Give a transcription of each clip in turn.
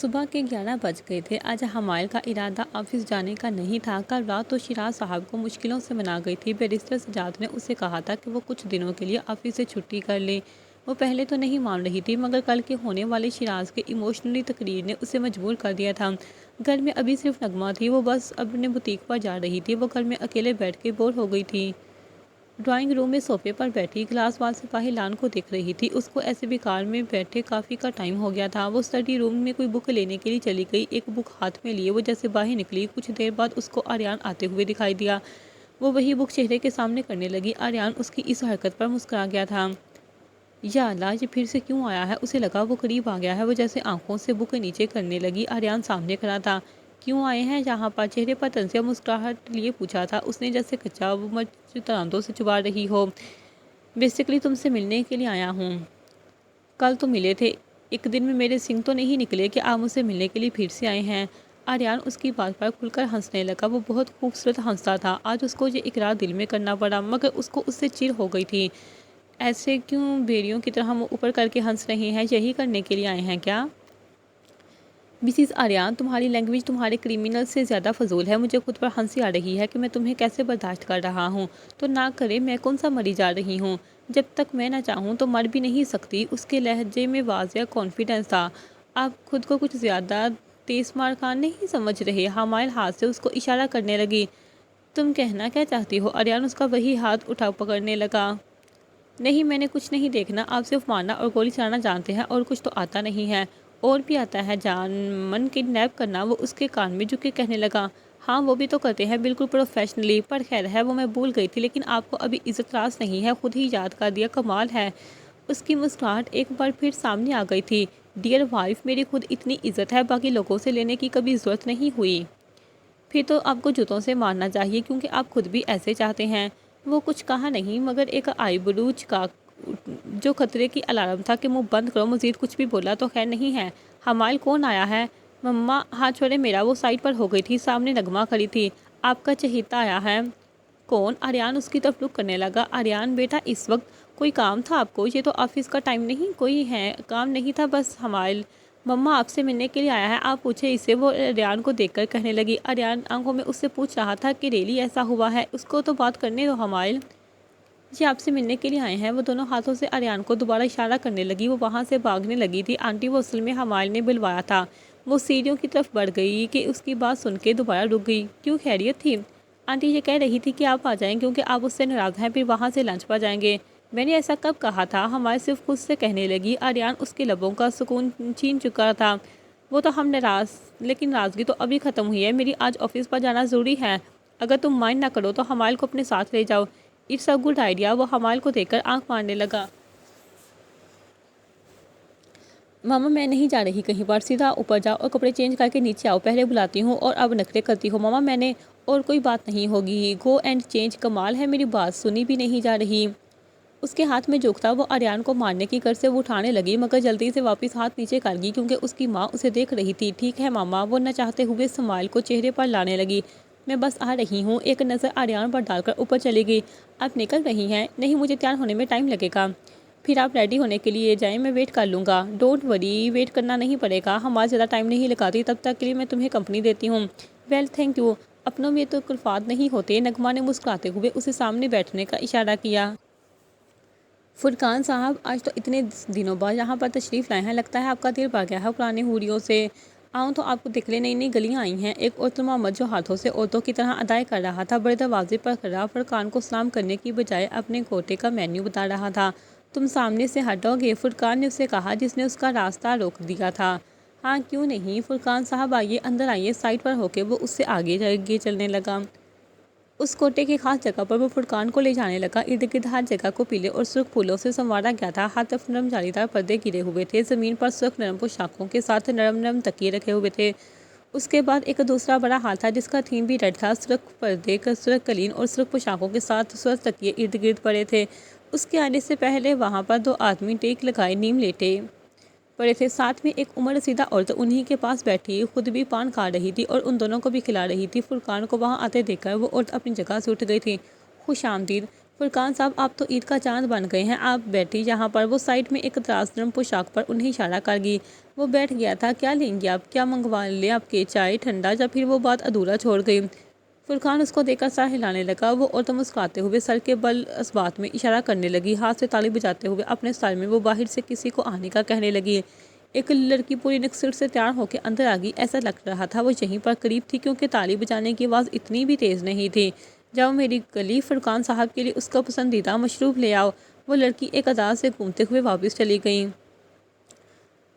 صبح کے 11 بج گئے تھے۔ آج حمائل کا ارادہ آفس جانے کا نہیں تھا۔ کل رات تو شیراز صاحب کو مشکلوں سے منا گئی تھی۔ بیرسٹر سجاد نے اسے کہا تھا کہ وہ کچھ دنوں کے لیے آفس سے چھٹی کر لے۔ وہ پہلے تو نہیں مان رہی تھی، مگر کل کے ہونے والے شیراز کے ایموشنلی تقریر نے اسے مجبور کر دیا تھا۔ گھر میں ابھی صرف نغمہ تھی، وہ بس اپنے بوتیک پر جا رہی تھی۔ وہ گھر میں اکیلے بیٹھ کے بور ہو گئی تھی۔ ڈرائنگ روم میں صوفے پر بیٹھی گلاس وال سپاہی لان کو دیکھ رہی تھی۔ اس کو ایسے بھی کار میں بیٹھے کافی کا ٹائم ہو گیا تھا۔ وہ اسٹڈی روم میں کوئی بک لینے کے لیے چلی گئی۔ ایک بک ہاتھ میں لیے وہ جیسے باہر نکلی، کچھ دیر بعد اس کو آریان آتے ہوئے دکھائی دیا۔ وہ وہی بک چہرے کے سامنے کرنے لگی۔ آریان اس کی اس حرکت پر مسکرا گیا تھا۔ یا اللہ، یہ پھر سے کیوں آیا ہے؟ اسے لگا وہ قریب آ گیا ہے۔ وہ جیسے آنکھوں سے بک نیچے کرنے لگی۔ آریان سامنے کھڑا تھا۔ کیوں آئے ہیں یہاں پر؟ چہرے پر طنزیہ مسکراہٹ لیے پوچھا تھا اس نے، جیسے کچا مرچ ترانتوں سے چبا رہی ہو۔ بیسیکلی تم سے ملنے کے لیے آیا ہوں۔ کل تو ملے تھے، ایک دن میں میرے سنگ تو نہیں نکلے کہ آپ مجھ سے ملنے کے لیے پھر سے آئے ہیں؟ آریان اس کی بات پر کھل کر ہنسنے لگا۔ وہ بہت خوبصورت ہنستا تھا۔ آج اس کو یہ اقرار دل میں کرنا پڑا، مگر اس کو اس سے چڑ ہو گئی تھی۔ ایسے کیوں بیریوں کی طرح منہ اوپر کر کے ہنس رہے ہیں؟ یہی کرنے کے لیے آئے ہیں کیا؟ مسز آریان، تمہاری لینگویج تمہارے کریمنل سے زیادہ فضول ہے۔ مجھے خود پر ہنسی آ رہی ہے کہ میں تمہیں کیسے برداشت کر رہا ہوں۔ تو نہ کرے، میں کون سا مری جا رہی ہوں؟ جب تک میں نہ چاہوں تو مر بھی نہیں سکتی۔ اس کے لہجے میں واضح کانفیڈنس تھا۔ آپ خود کو کچھ زیادہ تیز مار خان نہیں سمجھ رہے؟ حمائل ہاتھ سے اس کو اشارہ کرنے لگی۔ تم کہنا کیا چاہتی ہو؟ آریان اس کا وہی ہاتھ اٹھا پکڑنے لگا۔ نہیں، میں نے کچھ نہیں دیکھنا۔ آپ صرف مارنا اور گولی چلانا جانتے ہیں، اور کچھ تو آتا نہیں ہے۔ اور بھی آتا ہے، جان من کڈنیپ کرنا۔ وہ اس کے کان میں جھک کے کہنے لگا۔ ہاں، وہ بھی تو کرتے ہیں، بالکل پروفیشنلی۔ پر خیر ہے، وہ میں بھول گئی تھی، لیکن آپ کو ابھی عزت راز نہیں ہے، خود ہی یاد کر دیا، کمال ہے۔ اس کی مسکراہٹ ایک بار پھر سامنے آ گئی تھی۔ ڈیئر وائف، میری خود اتنی عزت ہے، باقی لوگوں سے لینے کی کبھی ضرورت نہیں ہوئی۔ پھر تو آپ کو جوتوں سے مارنا چاہیے، کیونکہ آپ خود بھی ایسے چاہتے ہیں۔ وہ کچھ کہا نہیں، مگر ایک آئی برو چکا جو خطرے کی الارم تھا کہ منہ بند کرو۔ مزید کچھ بھی بولا تو خیر نہیں ہے۔ حمائل کون آیا ہے؟ مما، ہاتھ چھوڑے میرا۔ وہ سائڈ پر ہو گئی تھی۔ سامنے نغمہ کھڑی تھی۔ آپ کا چہیتا آیا ہے۔ کون؟ آریان اس کی طرف رخ کرنے لگا۔ آریان بیٹا، اس وقت کوئی کام تھا آپ کو؟ یہ تو آفس کا ٹائم نہیں، کوئی ہے کام نہیں تھا بس۔ حمائل، مما آپ سے ملنے کے لیے آیا ہے، آپ پوچھے اسے، وہ آریان کو دیکھ کر کہنے لگی۔ آریان آنکھوں میں اس سے پوچھ رہا تھا کہ ریلی ایسا ہوا ہے؟ اس کو تو بات کرنے دو حمائل۔ یہ آپ سے ملنے کے لیے آئے ہیں۔ وہ دونوں ہاتھوں سے آریان کو دوبارہ اشارہ کرنے لگی۔ وہ وہاں سے بھاگنے لگی تھی۔ آنٹی، وہ اصل میں حمائل نے بلوایا تھا۔ وہ سیڑھیوں کی طرف بڑھ گئی کہ اس کی بات سن کے دوبارہ رک گئی۔ کیوں، خیریت تھی؟ آنٹی یہ کہہ رہی تھی کہ آپ آ جائیں کیونکہ آپ اس سے ناراض ہیں، پھر وہاں سے لنچ پر جائیں گے۔ میں نے ایسا کب کہا تھا؟ حمائل صرف خود سے کہنے لگی۔ آریان اس کے لبوں کا سکون چھین چکا تھا۔ وہ تو ہم ناراض، لیکن ناراضگی تو ابھی ختم ہوئی ہے۔ میری آج آفس پر جانا ضروری ہے۔ اگر تم مائنڈ نہ کرو تو حمائل کو اپنے ساتھ لے جاؤ۔ It's a good idea. وہ حمائل کو دیکھ کر آنکھ مارنے لگا۔ ماما، میں نہیں جا رہی کہیں پر، سیدھا اوپر جاؤ اور کپڑے چینج کر کے نیچے آؤ، پہلے بلاتی ہوں اور اب نخرے کرتی ہو۔ ماما میں نے، اور کوئی بات نہیں ہوگی، گو اینڈ چینج۔ کمال ہے، میری بات سنی بھی نہیں جا رہی۔ اس کے ہاتھ میں جو تھا وہ آریان کو مارنے کی غرض سے وہ اٹھانے لگی، مگر جلدی سے واپس ہاتھ نیچے کر گئی کیونکہ اس کی ماں اسے دیکھ رہی تھی۔ ٹھیک ہے ماما، وہ نہ چاہتے ہوئے اسمائل کو چہرے پر لانے لگی۔ میں بس آ رہی ہوں۔ ایک نظر آریان پر ڈال کر اوپر چلی گئی۔ آپ نکل رہی ہیں؟ نہیں، مجھے تیار ہونے میں ٹائم لگے گا۔ پھر آپ ریڈی ہونے کے لیے جائیں، میں ویٹ کر لوں گا۔ ڈونٹ وری، ویٹ کرنا نہیں پڑے گا، ہمارا زیادہ ٹائم نہیں لگاتی، تب تک کے لیے میں تمہیں کمپنی دیتی ہوں۔ ویل تھینک یو، اپنوں میں تو الفاظ نہیں ہوتے۔ نغمہ نے مسکراتے ہوئے اسے سامنے بیٹھنے کا اشارہ کیا۔ فرقان صاحب، آج تو اتنے دنوں بعد یہاں پر تشریف لائے ہیں، لگتا ہے آپ کا دل بھر گیا ہے پرانے حوریوں سے۔ آؤں تو آپ کو دکھ لے، نئی نئی گلیاں آئی ہیں۔ ایک عورتنما مرد جو ہاتھوں سے عورتوں کی طرح ادائیں کر رہا تھا، بڑے دروازے پر کھڑا فرقان کو سلام کرنے کی بجائے اپنے گوٹے کا مینیو بتا رہا تھا۔ تم سامنے سے ہٹو گے؟ فرقان نے اسے کہا، جس نے اس کا راستہ روک دیا تھا۔ ہاں کیوں نہیں، فرقان صاحب آئیے، اندر آئیے۔ سائڈ پر ہو کے وہ اس سے آگے چلنے لگا۔ اس کوٹے کی خاص جگہ پر وہ فرقان کو لے جانے لگا۔ ارد گرد ہر جگہ کو پیلے اور سرخ پھولوں سے سنوارا گیا تھا۔ ہر طرف نرم جالی دار پردے گرے ہوئے تھے۔ زمین پر سرخ نرم پوشاکوں کے ساتھ نرم نرم تکیے رکھے ہوئے تھے۔ اس کے بعد ایک دوسرا بڑا ہال تھا جس کا تھیم بھی ریڈ تھا۔ سرخ پردے، سرخ قالین اور سرخ پوشاکوں کے ساتھ سرخ تکیے ارد گرد پڑے تھے۔ اس کے آنے سے پہلے وہاں پر دو آدمی ٹیک لگائے نیم لیٹے پڑے تھے۔ ساتھ میں ایک عمر رسیدہ عورت انہی کے پاس بیٹھی خود بھی پان کھا رہی تھی اور ان دونوں کو بھی کھلا رہی تھی۔ فرقان کو وہاں آتے دیکھ کر وہ عورت اپنی جگہ سے اٹھ گئی تھی۔ خوش آمدید۔ فرقان صاحب، آپ تو عید کا چاند بن گئے ہیں، آپ بیٹھی یہاں پر۔ وہ سائڈ میں ایک دراز نرم پوشاک پر انہیں اشارہ کر گئی۔ وہ بیٹھ گیا تھا۔ کیا لیں گی آپ؟ کیا منگوا لیں آپ کے؟ چائے، ٹھنڈا؟ یا پھر وہ بات ادھورا چھوڑ گئی؟ فرقان اس کو دیکھ کر سر ہلانے لگا۔ وہ عورت مسکراتے ہوئے سر کے بل اثبات میں اشارہ کرنے لگی، ہاتھ سے تالی بجاتے ہوئے اپنے سر میں وہ باہر سے کسی کو آنے کا کہنے لگی۔ ایک لڑکی پوری نکسر سے تیار ہو کے اندر آ گئی۔ ایسا لگ رہا تھا وہ یہیں پر قریب تھی، کیونکہ تالی بجانے کی آواز اتنی بھی تیز نہیں تھی۔ جاؤ میری گلی، فرقان صاحب کے لیے اس کا پسندیدہ مشروب لے آؤ۔ وہ لڑکی ایک ادا سے گھومتے ہوئے واپس چلی گئی۔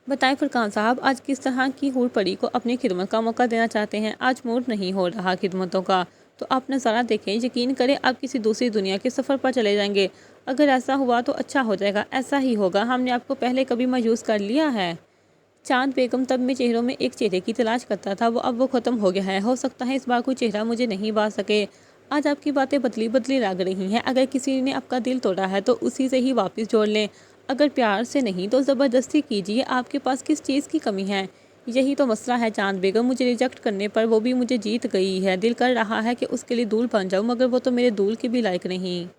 بتائیں فرقان صاحب، آج کس طرح کی حور پری کو اپنی خدمت کا موقع دینا چاہتے ہیں؟ آج موڈ نہیں ہو رہا خدمتوں کا، تو آپ نظارہ دیکھیں، یقین کریں آپ کسی دوسری دنیا کے سفر پر چلے جائیں گے۔ اگر ایسا ہوا تو اچھا ہو جائے گا۔ ایسا ہی ہوگا، ہم نے آپ کو پہلے کبھی مایوس کر لیا ہے؟ چاند بیگم تب میں چہروں میں ایک چہرے کی تلاش کرتا تھا، اب وہ ختم ہو گیا ہے۔ ہو سکتا ہے اس بار کوئی چہرہ مجھے نہیں بھا سکے۔ آج آپ کی باتیں بدلی بدلی لگ رہی ہیں۔ اگر کسی نے آپ کا دل توڑا ہے تو اسی سے ہی واپس جوڑ لیں، اگر پیار سے نہیں تو زبردستی کیجیے۔ آپ کے پاس کس چیز کی کمی ہے؟ یہی تو مسئلہ ہے چاند بیگم، مجھے ریجیکٹ کرنے پر وہ بھی مجھے جیت گئی ہے۔ دل کر رہا ہے کہ اس کے لیے دول بن جاؤں، مگر وہ تو میرے دول کے بھی لائق نہیں۔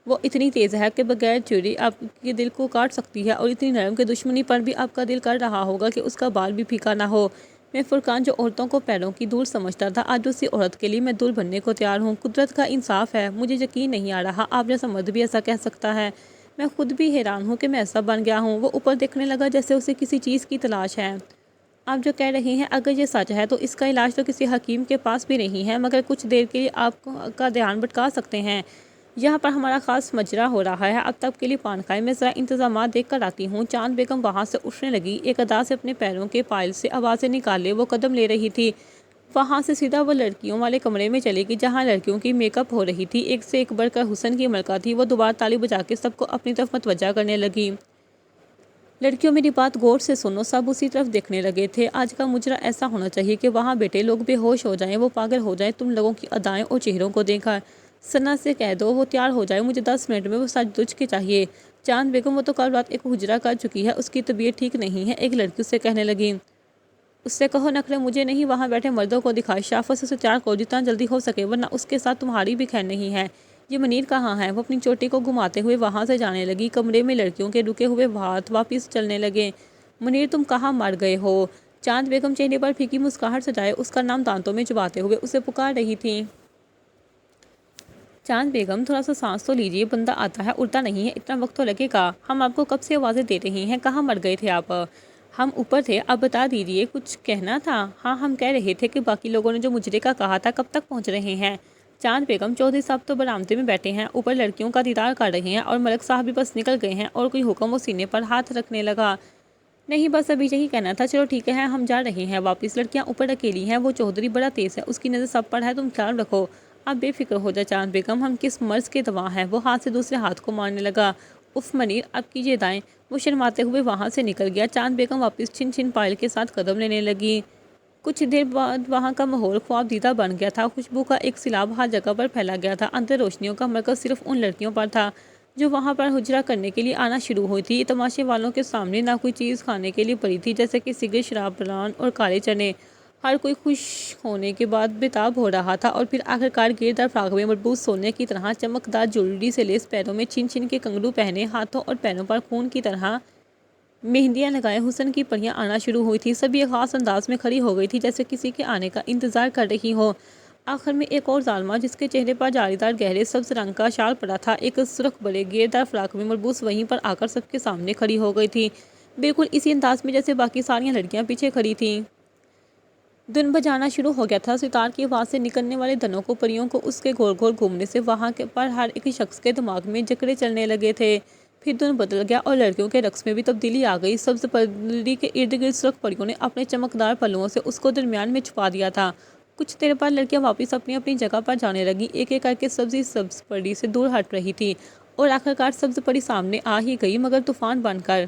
وہ اتنی تیز ہے کہ بغیر چوری آپ کے دل کو کاٹ سکتی ہے، اور اتنی نرم کہ دشمنی پر بھی آپ کا دل کر رہا ہوگا کہ اس کا بال بھی پھیکا نہ ہو۔ میں فرقان جو عورتوں کو پیروں کی دول سمجھتا تھا، آج اسی عورت کے لیے میں دول بننے کو تیار ہوں۔ قدرت کا انصاف ہے، مجھے یقین نہیں آ رہا آپ جیسا مرد بھی ایسا کہہ سکتا ہے۔ میں خود بھی حیران ہوں کہ میں ایسا بن گیا ہوں۔ وہ اوپر دیکھنے لگا جیسے اسے کسی چیز کی تلاش ہے۔ آپ جو کہہ رہی ہیں اگر یہ سچ ہے تو اس کا علاج تو کسی حکیم کے پاس بھی نہیں ہے، مگر کچھ دیر کے لیے آپ کا دھیان بھٹکا سکتے ہیں۔ یہاں پر ہمارا خاص ماجرا ہو رہا ہے، اب تک کے لیے پان کھائیں، میں ذرا انتظامات دیکھ کر آتی ہوں۔ چاند بیگم وہاں سے اٹھنے لگی، ایک ادا سے اپنے پیروں کے پائل سے آوازیں نکالے وہ قدم لے رہی تھی۔ وہاں سے سیدھا وہ لڑکیوں والے کمرے میں چلے گی جہاں لڑکیوں کی میک اپ ہو رہی تھی۔ ایک سے ایک بڑھ کر حسن کی ملکہ تھی۔ وہ دوبارہ تالی بجا کے سب کو اپنی طرف متوجہ کرنے لگی۔ لڑکیوں میری بات غور سے سنو، سب اسی طرف دیکھنے لگے تھے۔ آج کا ماجرا ایسا ہونا چاہیے کہ وہاں بیٹھے لوگ بے ہوش ہو جائیں، وہ پاگل ہو جائیں تم لوگوں کی ادائیں اور چہروں کو دیکھ کر۔ ثنا سے کہہ دو وہ تیار ہو جائے، مجھے 10 منٹ میں وہ سج دھج کے چاہیے۔ چاند بیگم وہ تو کل رات ایک حجرہ کر چکی ہے، اس کی طبیعت ٹھیک نہیں ہے، ایک لڑکی اسے کہنے لگی۔ اس سے کہو نخرے مجھے نہیں، وہاں بیٹھے مردوں کو دکھائے، شافت سے اسے تیار کرو جتنا جلدی ہو سکے، ورنہ اس کے ساتھ تمہاری بھی خیر نہیں ہے۔ یہ منیر کہاں ہے؟ وہ اپنی چوٹی کو گھماتے ہوئے وہاں سے جانے لگی۔ کمرے میں لڑکیوں کے رکے ہوئے ہاتھ واپس چلنے لگے۔ منیر تم کہاں مر گئے ہو؟ چاند بیگم چہرے پر پھیکی مسکراہٹ سجائے اس کا نام دانتوں میں چباتے ہوئے اسے پکار رہی تھی۔ چاند بیگم تھوڑا سا سانس تو لیجیے، بندہ آتا ہے اڑتا نہیں ہے، اتنا وقت تو لگے گا۔ ہم آپ کو کب سے آوازیں دے رہی ہیں، کہاں مر گئے تھے آپ؟ ہم اوپر تھے، آپ بتا دیجیے، کچھ کہنا تھا؟ ہاں ہم کہہ رہے تھے کہ باقی لوگوں نے جو مجرے کا کہا تھا کب تک پہنچ رہے ہیں؟ چاند بیگم چودھری صاحب تو برآمدے میں بیٹھے ہیں، اوپر لڑکیوں کا دیدار کر رہے ہیں، اور ملک صاحب بھی بس نکل گئے ہیں۔ اور کوئی حکم؟ وہ سینے پر ہاتھ رکھنے لگا۔ نہیں بس ابھی یہی کہنا تھا، چلو ٹھیک ہے ہم جا رہے ہیں واپس۔ لڑکیاں اوپر اکیلی ہیں، وہ چودھری بڑا تیز ہے، اس کی نظر سب پر ہے، تم خیال رکھو۔ آپ بے فکر ہو جا چاند بیگم، ہم کس مرض کے دوا ہیں؟ وہ ہاتھ سے دوسرے ہاتھ کو مارنے لگا۔ اف منیر اب کیجیے دائیں۔ وہ شرماتے ہوئے وہاں سے نکل گیا۔ چاند بیگم واپس چھن چھن پائل کے ساتھ قدم لینے لگی۔ کچھ دیر بعد وہاں کا ماحول خواب دیدہ بن گیا تھا۔ خوشبو کا ایک سیلاب ہر جگہ پر پھیلا گیا تھا۔ اندر روشنیوں کا مرکز صرف ان لڑکیوں پر تھا جو وہاں پر حجرہ کرنے کے لیے آنا شروع ہوئی تھی۔ تماشے والوں کے سامنے نہ کوئی چیز کھانے کے لیے پڑی تھی، جیسے کہ سگریٹ، شراب، پران اور کالے چنے۔ ہر کوئی خوش ہونے کے بعد بےتاب ہو رہا تھا، اور پھر آخرکار گیردار فراق میں مربوط سونے کی طرح چمکدار جویلری سے لیس، پیروں میں چھن چھن کے کنگرو پہنے، ہاتھوں اور پیروں پر خون کی طرح مہندیاں لگائے حسن کی پریاں آنا شروع ہوئی تھی۔ سب ایک خاص انداز میں کھڑی ہو گئی تھی، جیسے کسی کے آنے کا انتظار کر رہی ہو۔ آخر میں ایک اور ظالمہ جس کے چہرے پر جالی دار گہرے سبز رنگ کا شال پڑا تھا، ایک سرخ بڑے گیردار فراق میں مربوط، وہیں پر آ کر سب کے سامنے کھڑی ہو گئی تھی، بالکل اسی انداز میں جیسے باقی ساری لڑکیاں پیچھے کھڑی تھیں۔ دن بجانا شروع ہو گیا تھا۔ ستار کی آواز سے نکلنے والے دنوں کو پریوں کو اس کے گول گول گھومنے سے وہاں پر ہر ایک شخص کے دماغ میں جکڑے چلنے لگے تھے۔ پھر دن بدل گیا اور لڑکیوں کے رقص میں بھی تبدیلی آ گئی۔ سبز پری کے ارد گرد سرخ پریوں نے اپنے چمکدار پلوؤں سے اس کو درمیان میں چھپا دیا تھا۔ کچھ دیر بعد لڑکیاں واپس اپنی اپنی جگہ پر جانے لگیں، ایک ایک کر کے سبز پری سے دور ہٹ رہی تھی، اور آخرکار سبز پری سامنے آ ہی گئی، مگر طوفان بن کر۔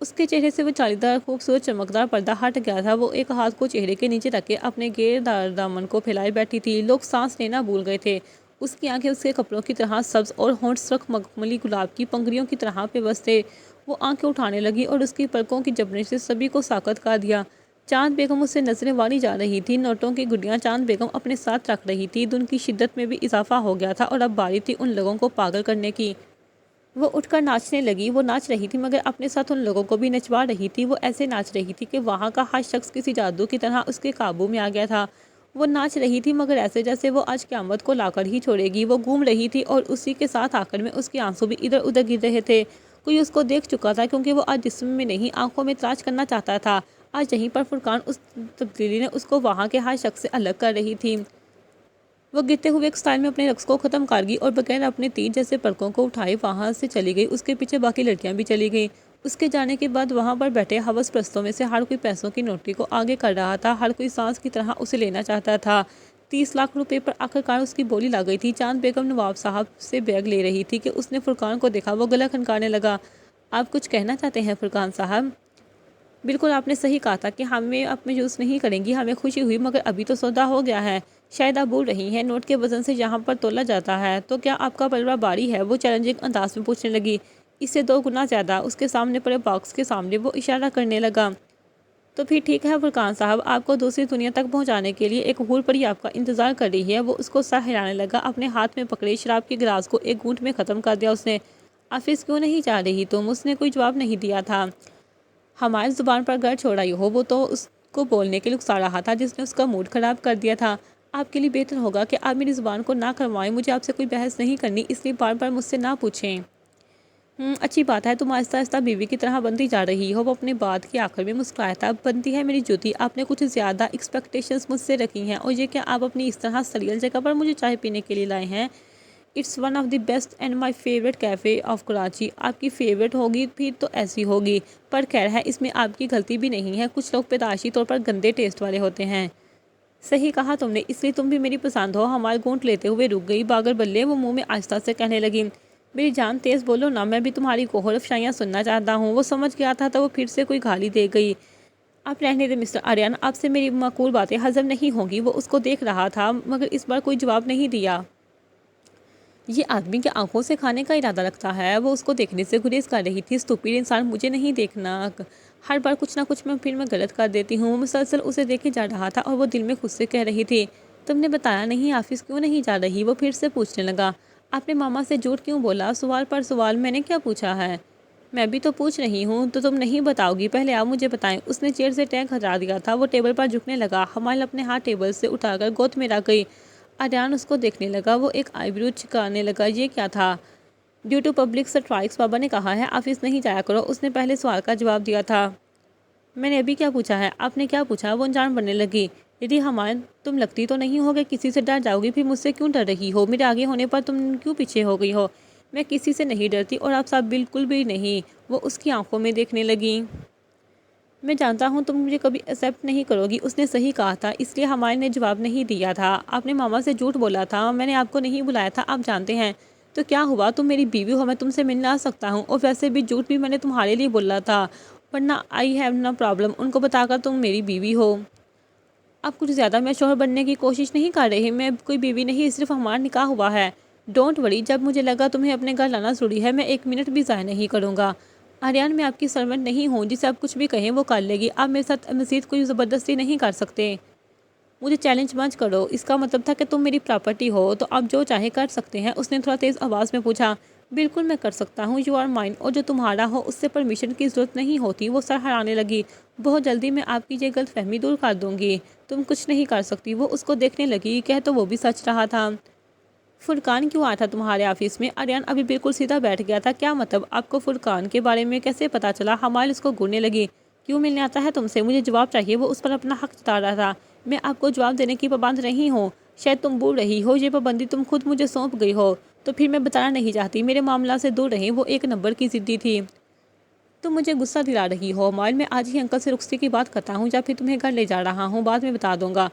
اس کے چہرے سے وہ جالیدار خوبصورت چمکدار پردہ ہٹ گیا تھا۔ وہ ایک ہاتھ کو چہرے کے نیچے رکھ کے اپنے گیردار دامن کو پھیلائے بیٹھی تھی۔ لوگ سانس لینا بھول گئے تھے۔ اس کی آنکھیں اس کے کپڑوں کی طرح سبز اور ہونٹ سرخ مخملی گلاب کی پنکھڑیوں کی طرح پیوست تھے۔ وہ آنکھیں اٹھانے لگی اور اس کی پلکوں کی جھپنے سے سبھی کو ساکت کر دیا۔ چاند بیگم اس سے نظریں والی جا رہی تھی۔ نوٹوں کی گڈیاں چاند بیگم اپنے ساتھ رکھ رہی تھی۔ دھن کی شدت میں بھی اضافہ ہو گیا تھا اور اب باری تھی ان لوگوں کو پاگل کرنے کی۔ وہ اٹھ کر ناچنے لگی۔ وہ ناچ رہی تھی مگر اپنے ساتھ ان لوگوں کو بھی نچوا رہی تھی۔ وہ ایسے ناچ رہی تھی کہ وہاں کا ہر شخص کسی جادو کی طرح اس کے قابو میں آ گیا تھا۔ وہ ناچ رہی تھی مگر ایسے جیسے وہ آج قیامت کو لا کر ہی چھوڑے گی۔ وہ گھوم رہی تھی اور اسی کے ساتھ آخر میں اس کے آنسو بھی ادھر ادھر گر رہے تھے۔ کوئی اس کو دیکھ چکا تھا کیونکہ وہ آج جسم میں نہیں آنکھوں میں تلاش کرنا چاہتا تھا۔ آج یہیں پر فرقان اس تبدیلی نے اس کو وہاں کے ہر شخص سے الگ کر رہی تھی۔ وہ گرتے ہوئے ایک سٹائل میں اپنے رقص کو ختم کر گئی اور بغیر اپنے تیر جیسے پلکوں کو اٹھائے وہاں سے چلی گئی۔ اس کے پیچھے باقی لڑکیاں بھی چلی گئیں۔ اس کے جانے کے بعد وہاں پر بیٹھے ہوس پرستوں میں سے ہر کوئی پیسوں کی نوٹری کو آگے کر رہا تھا۔ ہر کوئی سانس کی طرح اسے لینا چاہتا تھا۔ 30 لاکھ روپے پر آخرکار اس کی بولی لگ گئی تھی۔ چاند بیگم نواب صاحب سے بیگ لے رہی تھی کہ اس نے فرقان کو دیکھا۔ وہ گلا کھنکانے لگا۔ آپ کچھ کہنا چاہتے ہیں فرقان صاحب؟ بالکل، آپ نے صحیح کہا تھا کہ ہمیں اب مایوس نہیں کریں گی۔ ہمیں خوشی ہوئی مگر ابھی تو سودا ہو گیا ہے۔ شاید آپ بول رہی ہیں نوٹ کے وزن سے یہاں پر تولا جاتا ہے تو کیا آپ کا پلڑا باری ہے؟ وہ چیلنجنگ انداز میں پوچھنے لگی۔ اس سے 2 گنا زیادہ۔ اس کے سامنے پڑے باکس کے سامنے وہ اشارہ کرنے لگا۔ تو پھر ٹھیک ہے فرقان صاحب، آپ کو دوسری دنیا تک پہنچانے کے لیے ایک حور پری آپ کا انتظار کر رہی ہے۔ وہ اس کو سر ہلانے لگا۔ اپنے ہاتھ میں پکڑے شراب کے گلاس کو ایک گھونٹ میں ختم کر دیا اس نے۔ آفس کیوں نہیں جا رہی تم؟ اس نے کوئی جواب نہیں دیا تھا۔ ہماری زبان پر گھر چھوڑ آئی ہو، وہ تو اس کو بولنے کے لیے اکسا رہا تھا جس نے اس کا موڈ خراب کر دیا تھا۔ آپ کے لیے بہتر ہوگا کہ آپ میری زبان کو نہ کروائیں۔ مجھے آپ سے کوئی بحث نہیں کرنی، اس لیے بار بار مجھ سے نہ پوچھیں۔ اچھی بات ہے، تم آہستہ آہستہ بیوی کی طرح بنتی جا رہی ہو۔ وہ اپنے بات کے آخر میں مسکرایا تھا۔ بنتی ہے میری جوتی، آپ نے کچھ زیادہ ایکسپیکٹیشنز مجھ سے رکھی ہیں۔ اور یہ کہ آپ اپنی اس طرح سریل جگہ پر مجھے چائے پینے کے لیے لائے ہیں۔ It's one of the best and my favourite cafe of Karachi. آپ کی فیوریٹ ہوگی پھر تو ایسی ہوگی، پر خیر ہے اس میں آپ کی غلطی بھی نہیں ہے۔ کچھ لوگ پیدائشی طور پر گندے ٹیسٹ والے ہوتے ہیں۔ صحیح کہا تم نے، اس لیے تم بھی میری پسند ہو۔ ہمارے گھونٹ لیتے ہوئے رک گئی۔ باگر بلے، وہ منہ میں آہستہ سے کہنے لگی۔ میری جان تیز بولو نا، میں بھی تمہاری گوہر افشائیاں سننا چاہتا ہوں۔ وہ سمجھ گیا تھا تو وہ پھر سے کوئی گالی دے گئی۔ آپ رہنے دے مسٹر آریان، آپ سے میری معقول باتیں ہضم نہیں ہوں گی۔ وہ اس کو دیکھ رہا تھا مگر اس بار کوئی جواب نہیں دیا۔ یہ آدمی کیا آنکھوں سے کھانے کا ارادہ رکھتا ہے؟ وہ اس کو دیکھنے سے گریز کر رہی تھی۔ اسٹوپڈ انسان، مجھے نہیں دیکھنا، ہر بار کچھ نہ کچھ میں غلط کر دیتی ہوں۔ وہ مسلسل اسے دیکھے جا رہا تھا اور وہ دل میں خود سے کہہ رہی تھی، تم نے بتایا نہیں آفس کیوں نہیں جا رہی؟ وہ پھر سے پوچھنے لگا، آپ نے ماما سے جھوٹ کیوں بولا؟ سوال پر سوال، میں نے کیا پوچھا ہے؟ میں بھی تو پوچھ رہی ہوں، تو تم نہیں بتاؤ گی؟ پہلے آپ مجھے بتائیں۔ اس نے چیئر سے ٹینک ہٹا دیا تھا۔ وہ ٹیبل پر جھکنے لگا۔ ہمال اپنے ہاتھ ٹیبل سے اٹھا کر گود میں رکھ گئی۔ آریان اس کو دیکھنے لگا۔ وہ ایک آئی برو چکانے لگا۔ یہ کیا تھا؟ ڈیو ٹو پبلک سٹرائکس بابا نے کہا ہے آفس نہیں جایا کرو۔ اس نے پہلے سوال کا جواب دیا تھا۔ میں نے ابھی کیا پوچھا ہے؟ آپ نے کیا پوچھا؟ وہ انجان بننے لگی۔ یدی ہمارے تم لگتی تو نہیں ہو کہ کسی سے ڈر جاؤ گی، پھر مجھ سے کیوں ڈر رہی ہو؟ میرے آگے ہونے پر تم کیوں پیچھے ہو گئی ہو؟ میں کسی سے نہیں ڈرتی اور آپ سب بالکل بھی نہیں۔ وہ اس کی آنکھوں میں دیکھنے لگی۔ میں جانتا ہوں تم مجھے کبھی ایکسیپٹ نہیں کرو گی۔ اس نے صحیح کہا تھا، اس لیے ہمارے نے جواب نہیں دیا تھا۔ آپ نے ماما سے جھوٹ بولا تھا، میں نے آپ کو نہیں بلایا تھا، آپ جانتے ہیں۔ تو کیا ہوا؟ تم میری بیوی ہو، میں تم سے ملنے آ سکتا ہوں، اور ویسے بھی جھوٹ بھی میں نے تمہارے لیے بولا تھا، ورنہ I have no problem in کو بتا کر تم میری بیوی ہو۔ اب کچھ زیادہ میں شوہر بننے کی کوشش نہیں کر رہی، میں کوئی بیوی نہیں، صرف ہمارا نکاح ہوا ہے۔ ڈونٹ وری، جب مجھے لگا تمہیں اپنے گھر لانا ضروری ہے، میں 1 منٹ بھی ضائع نہیں کروں گا۔ آریان، میں آپ کی سرونٹ نہیں ہوں، جسے آپ کچھ بھی کہیں وہ کر لے گی۔ آپ میرے ساتھ مزید کوئی زبردستی نہیں کر سکتے۔ مجھے چیلنج مت کرو۔ اس کا مطلب تھا کہ تم میری پراپرٹی ہو تو آپ جو چاہے کر سکتے ہیں۔ اس نے تھوڑا تیز آواز میں پوچھا۔ بالکل میں کر سکتا ہوں، یو آر مائن، اور جو تمہارا ہو اس سے پرمیشن کی ضرورت نہیں ہوتی۔ وہ سر ہلانے لگی۔ بہت جلدی میں آپ کی یہ غلط فہمی دور کر دوں گی۔ تم کچھ نہیں کر سکتی۔ وہ اس کو دیکھنے لگی۔ کہہ تو وہ بھی سچ رہا تھا۔ فرقان کیوں آیا تھا تمہارے آفس میں؟ آریان ابھی بالکل سیدھا بیٹھ گیا تھا۔ کیا مطلب؟ آپ کو فرقان کے بارے میں کیسے پتا چلا؟ ہمال اس کو گھورنے لگی۔ کیوں ملنے آتا ہے تم سے؟ مجھے جواب چاہیے۔ وہ اس پر اپنا حق جتا رہا تھا۔ میں آپ کو جواب دینے کی پابند نہیں ہوں۔ شاید تم بھول رہی ہو، یہ پابندی تم خود مجھے سونپ گئی ہو، تو پھر میں بتانا نہیں چاہتی۔ میرے معاملہ سے دور رہیں، وہ 1 نمبر کی ضدی تھی۔ تم مجھے غصہ دلا رہی ہو مائل۔ میں آج ہی انکل سے رخصتی کی بات کرتا ہوں، یا پھر تمہیں گھر لے جا رہا ہوں، بعد میں بتا دوں گا۔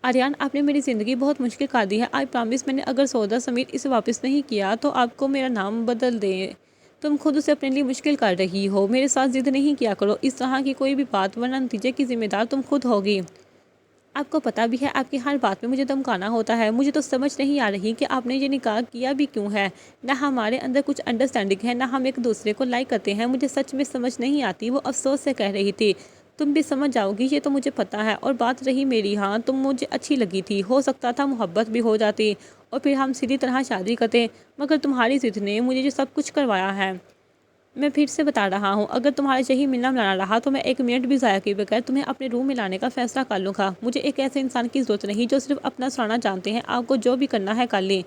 آریان، آپ نے میری زندگی بہت مشکل کر دی ہے۔ آئی پرامس، میں نے اگر سودا سمیت اسے واپس نہیں کیا تو آپ کو میرا نام بدل دیں۔ تم خود اسے اپنے لیے مشکل کر رہی ہو۔ میرے ساتھ ضد نہیں کیا کرو اس طرح کی کوئی بھی بات، ورنہ نتیجے کی ذمہ دار تم خود ہوگی۔ آپ کو پتہ بھی ہے آپ کی ہر بات میں مجھے دھمکانا ہوتا ہے۔ مجھے تو سمجھ نہیں آ رہی کہ آپ نے یہ نکاح کیا بھی کیوں ہے۔ نہ ہمارے اندر کچھ انڈرسٹینڈنگ ہے، نہ ہم ایک دوسرے کو لائک کرتے ہیں۔ مجھے سچ میں سمجھ نہیں آتی۔ وہ افسوس سے کہہ رہی تھی۔ تم بھی سمجھ جاؤ گی، یہ تو مجھے پتہ ہے۔ اور بات رہی میری، ہاں تم مجھے اچھی لگی تھی، ہو سکتا تھا محبت بھی ہو جاتی اور پھر ہم سیدھی طرح شادی کرتے، مگر تمہاری ضد نے مجھے جو سب کچھ کروایا ہے۔ میں پھر سے بتا رہا ہوں، اگر تمہارے یہی ملنا ملانا رہا تو میں ایک منٹ بھی ضائع کیے بغیر تمہیں اپنے روم میں لانے کا فیصلہ کر لوں گا۔ مجھے ایک ایسے انسان کی ضرورت نہیں جو صرف اپنا سرانا جانتے ہیں۔ آپ کو جو بھی کرنا ہے کر لیں،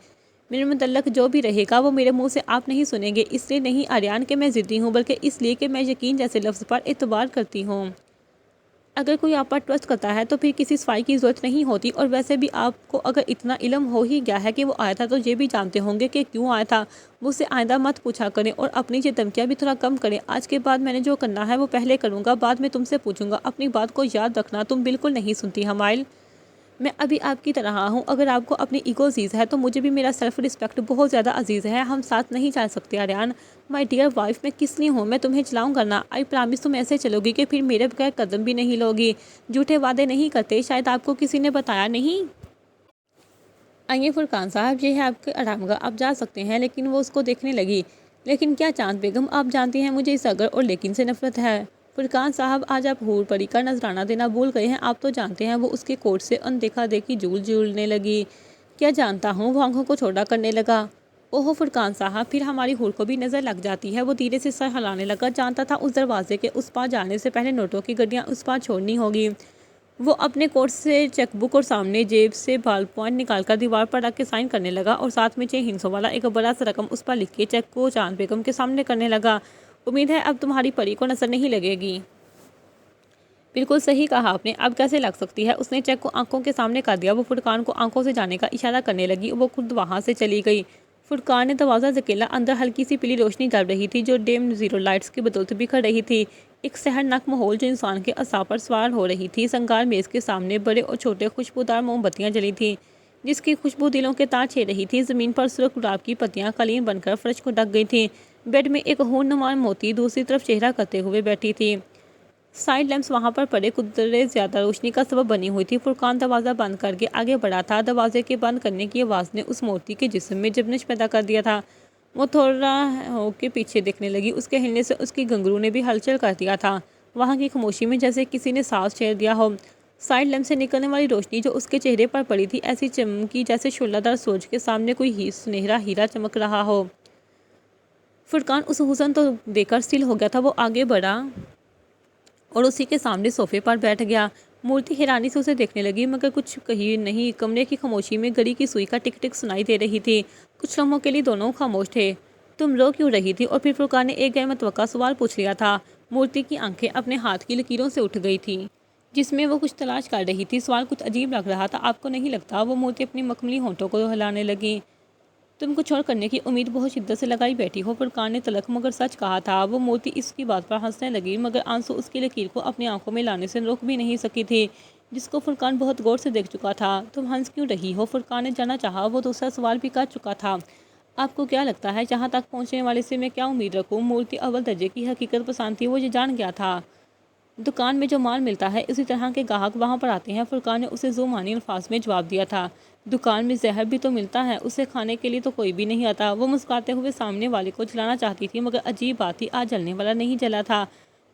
میرے متعلق جو بھی رہے گا وہ میرے منہ سے آپ نہیں سنیں گے۔ اس لیے نہیں آریان کہ میں ضدی ہوں، بلکہ اس لیے کہ میں یقین جیسے لفظ پر اعتبار کرتی ہوں۔ اگر کوئی آپ پر ٹرسٹ کرتا ہے تو پھر کسی صفائی کی ضرورت نہیں ہوتی، اور ویسے بھی آپ کو اگر اتنا علم ہو ہی گیا ہے کہ وہ آیا تھا تو یہ بھی جانتے ہوں گے کہ کیوں آیا تھا۔ مجھ سے آئندہ مت پوچھا کریں اور اپنی یہ دھمکیاں بھی تھوڑا کم کریں۔ آج کے بعد میں نے جو کرنا ہے وہ پہلے کروں گا، بعد میں تم سے پوچھوں گا۔ اپنی بات کو یاد رکھنا، تم بالکل نہیں سنتی حمائل۔ میں ابھی آپ کی طرح ہوں، اگر آپ کو اپنی ایگو عزیز ہے تو مجھے بھی میرا سیلف رسپیکٹ بہت زیادہ عزیز ہے۔ ہم ساتھ نہیں چل سکتے آریان۔ مائی ڈیئر وائف، میں کس لیے ہوں؟ میں تمہیں چلاؤں گا نا، آئی پرامس۔ تم ایسے چلو گی کہ پھر میرے بغیر قدم بھی نہیں لوگی، جھوٹے وعدے نہیں کرتے۔ شاید آپ کو کسی نے بتایا نہیں۔ آئیے فرقان صاحب، یہ ہے آپ کے آرام گاہ، آپ جا سکتے ہیں۔ لیکن وہ اس کو دیکھنے لگی۔ لیکن کیا چاند بیگم، آپ جانتی ہیں مجھے اس اگر اور لیکن سے نفرت ہے۔ فرقان صاحب، آج آپ حور پری کا نذرانہ دینا بھول گئے ہیں۔ آپ تو جانتے ہیں۔ وہ اس کے کوٹ سے اندیکھا دیکھی جھولنے لگی۔ کیا جانتا ہوں؟ وہ آنکھوں کو چھوٹا کرنے لگا۔ اوہو فرقان صاحب، پھر ہماری حور کو بھی نظر لگ جاتی ہے۔ وہ دھیرے سے سر ہلانے لگا، جانتا تھا اس دروازے کے اس پار جانے سے پہلے نوٹوں کی گڈیاں اس پار چھوڑنی ہوگی۔ وہ اپنے کوٹ سے چیک بک اور سامنے جیب سے بال پوائنٹ نکال کر دیوار پر رکھ کے سائن کرنے لگا، اور ساتھ میں 6 ہندسوں والا ایک بڑا سا رقم اس پر لکھ کے چیک کو چاند بیگم کے سامنے کرنے لگا۔ امید ہے اب تمہاری پری کو نظر نہیں لگے گی۔ بالکل صحیح کہا آپ نے، اب کیسے لگ سکتی ہے؟ اس نے چیک کو آنکھوں کے سامنے کر دیا۔ وہ فرقان کو آنکھوں سے جانے کا اشارہ کرنے لگی، وہ خود وہاں سے چلی گئی۔ فرقان نے دروازہ دھکیلا، اندر ہلکی سی پیلی روشنی جل رہی تھی جو ڈیم زیرو لائٹس کی بدولت بکھر رہی تھی۔ ایک سحرناک ماحول جو انسان کے اعصاب پر سوار ہو رہی تھی۔ سنگار میز کے سامنے بڑے اور چھوٹے خوشبودار موم بتیاں جلی تھیں، جس کی خوشبو دلوں کے تار چھیڑ رہی تھی۔ زمین پر سرخ گلاب کی پتیاں قالین بن کر فرش کو ڈھک گئی تھیں۔ بیڈ میں ایک ہورنما موتی دوسری طرف چہرہ کرتے ہوئے بیٹھی تھی۔ سائڈ لیمپس وہاں پر پڑے قدرے زیادہ روشنی کا سبب بنی ہوئی تھی۔ فرقان دروازہ بند کر کے آگے بڑھا تھا۔ دروازے کے بند کرنے کی آواز نے اس مورتی کے جسم میں جبنش پیدا کر دیا تھا۔ وہ تھوڑا ہو کے پیچھے دیکھنے لگی، اس کے ہلنے سے اس کی گھنگرو نے بھی ہلچل کر دیا تھا۔ وہاں کی خاموشی میں جیسے کسی نے سانس چھیڑ دیا ہو۔ سائڈ لیمپ سے نکلنے والی روشنی جو اس کے چہرے پر پڑی تھی ایسی چمکی جیسے شعلہ دار سورج کے سامنے کوئی سنہرا ہیرا چمک رہا ہو۔ فرقان اس حسن تو دیکھ کر سل ہو گیا تھا۔ وہ آگے بڑھا اور اسی کے سامنے صوفے پر بیٹھ گیا۔ مورتی حیرانی سے اسے دیکھنے لگی، مگر کچھ کہی نہیں۔ کمرے کی خاموشی میں گھڑی کی سوئی کا ٹک ٹک سنائی دے رہی تھی۔ کچھ لمحوں کے لیے دونوں خاموش تھے۔ تم رو کیوں رہی تھی؟ اور پھر فرقان نے ایک غیر متوقع سوال پوچھ لیا تھا۔ مورتی کی آنکھیں اپنے ہاتھ کی لکیروں سے اٹھ گئی تھیں، جس میں وہ کچھ تلاش کر رہی تھی۔ سوال کچھ عجیب لگ رہا تھا، آپ کو نہیں لگتا؟ وہ مورتی اپنی مخملی ہونٹوں کو ہلانے لگی۔ تم کچھ اور کرنے کی امید بہت شدت سے لگائی بیٹھی ہو۔ فرقان نے تلخ مگر سچ کہا تھا۔ وہ مورتی اس کی بات پر ہنسنے لگی، مگر آنسو اس کی لکیر کو اپنی آنکھوں میں لانے سے روک بھی نہیں سکی تھی، جس کو فرقان بہت غور سے دیکھ چکا تھا۔ تم ہنس کیوں رہی ہو؟ فرقان نے جاننا چاہا۔ وہ دوسرا سوال بھی کر چکا تھا۔ آپ کو کیا لگتا ہے یہاں تک پہنچنے والے سے میں کیا امید رکھوں؟ مورتی اول درجے کی حقیقت پسند تھی، وہ یہ جان گیا تھا۔ دکان میں جو مال ملتا ہے اسی طرح کے گاہک وہاں پر آتے ہیں۔ فرقان نے اسے ذو معنی الفاظ میں جواب دیا تھا۔ دکان میں زہر بھی تو ملتا ہے، اسے کھانے کے لیے تو کوئی بھی نہیں آتا۔ وہ مسکراتے ہوئے سامنے والے کو جلانا چاہتی تھی، مگر عجیب بات تھی، آج جلنے والا نہیں جلا تھا۔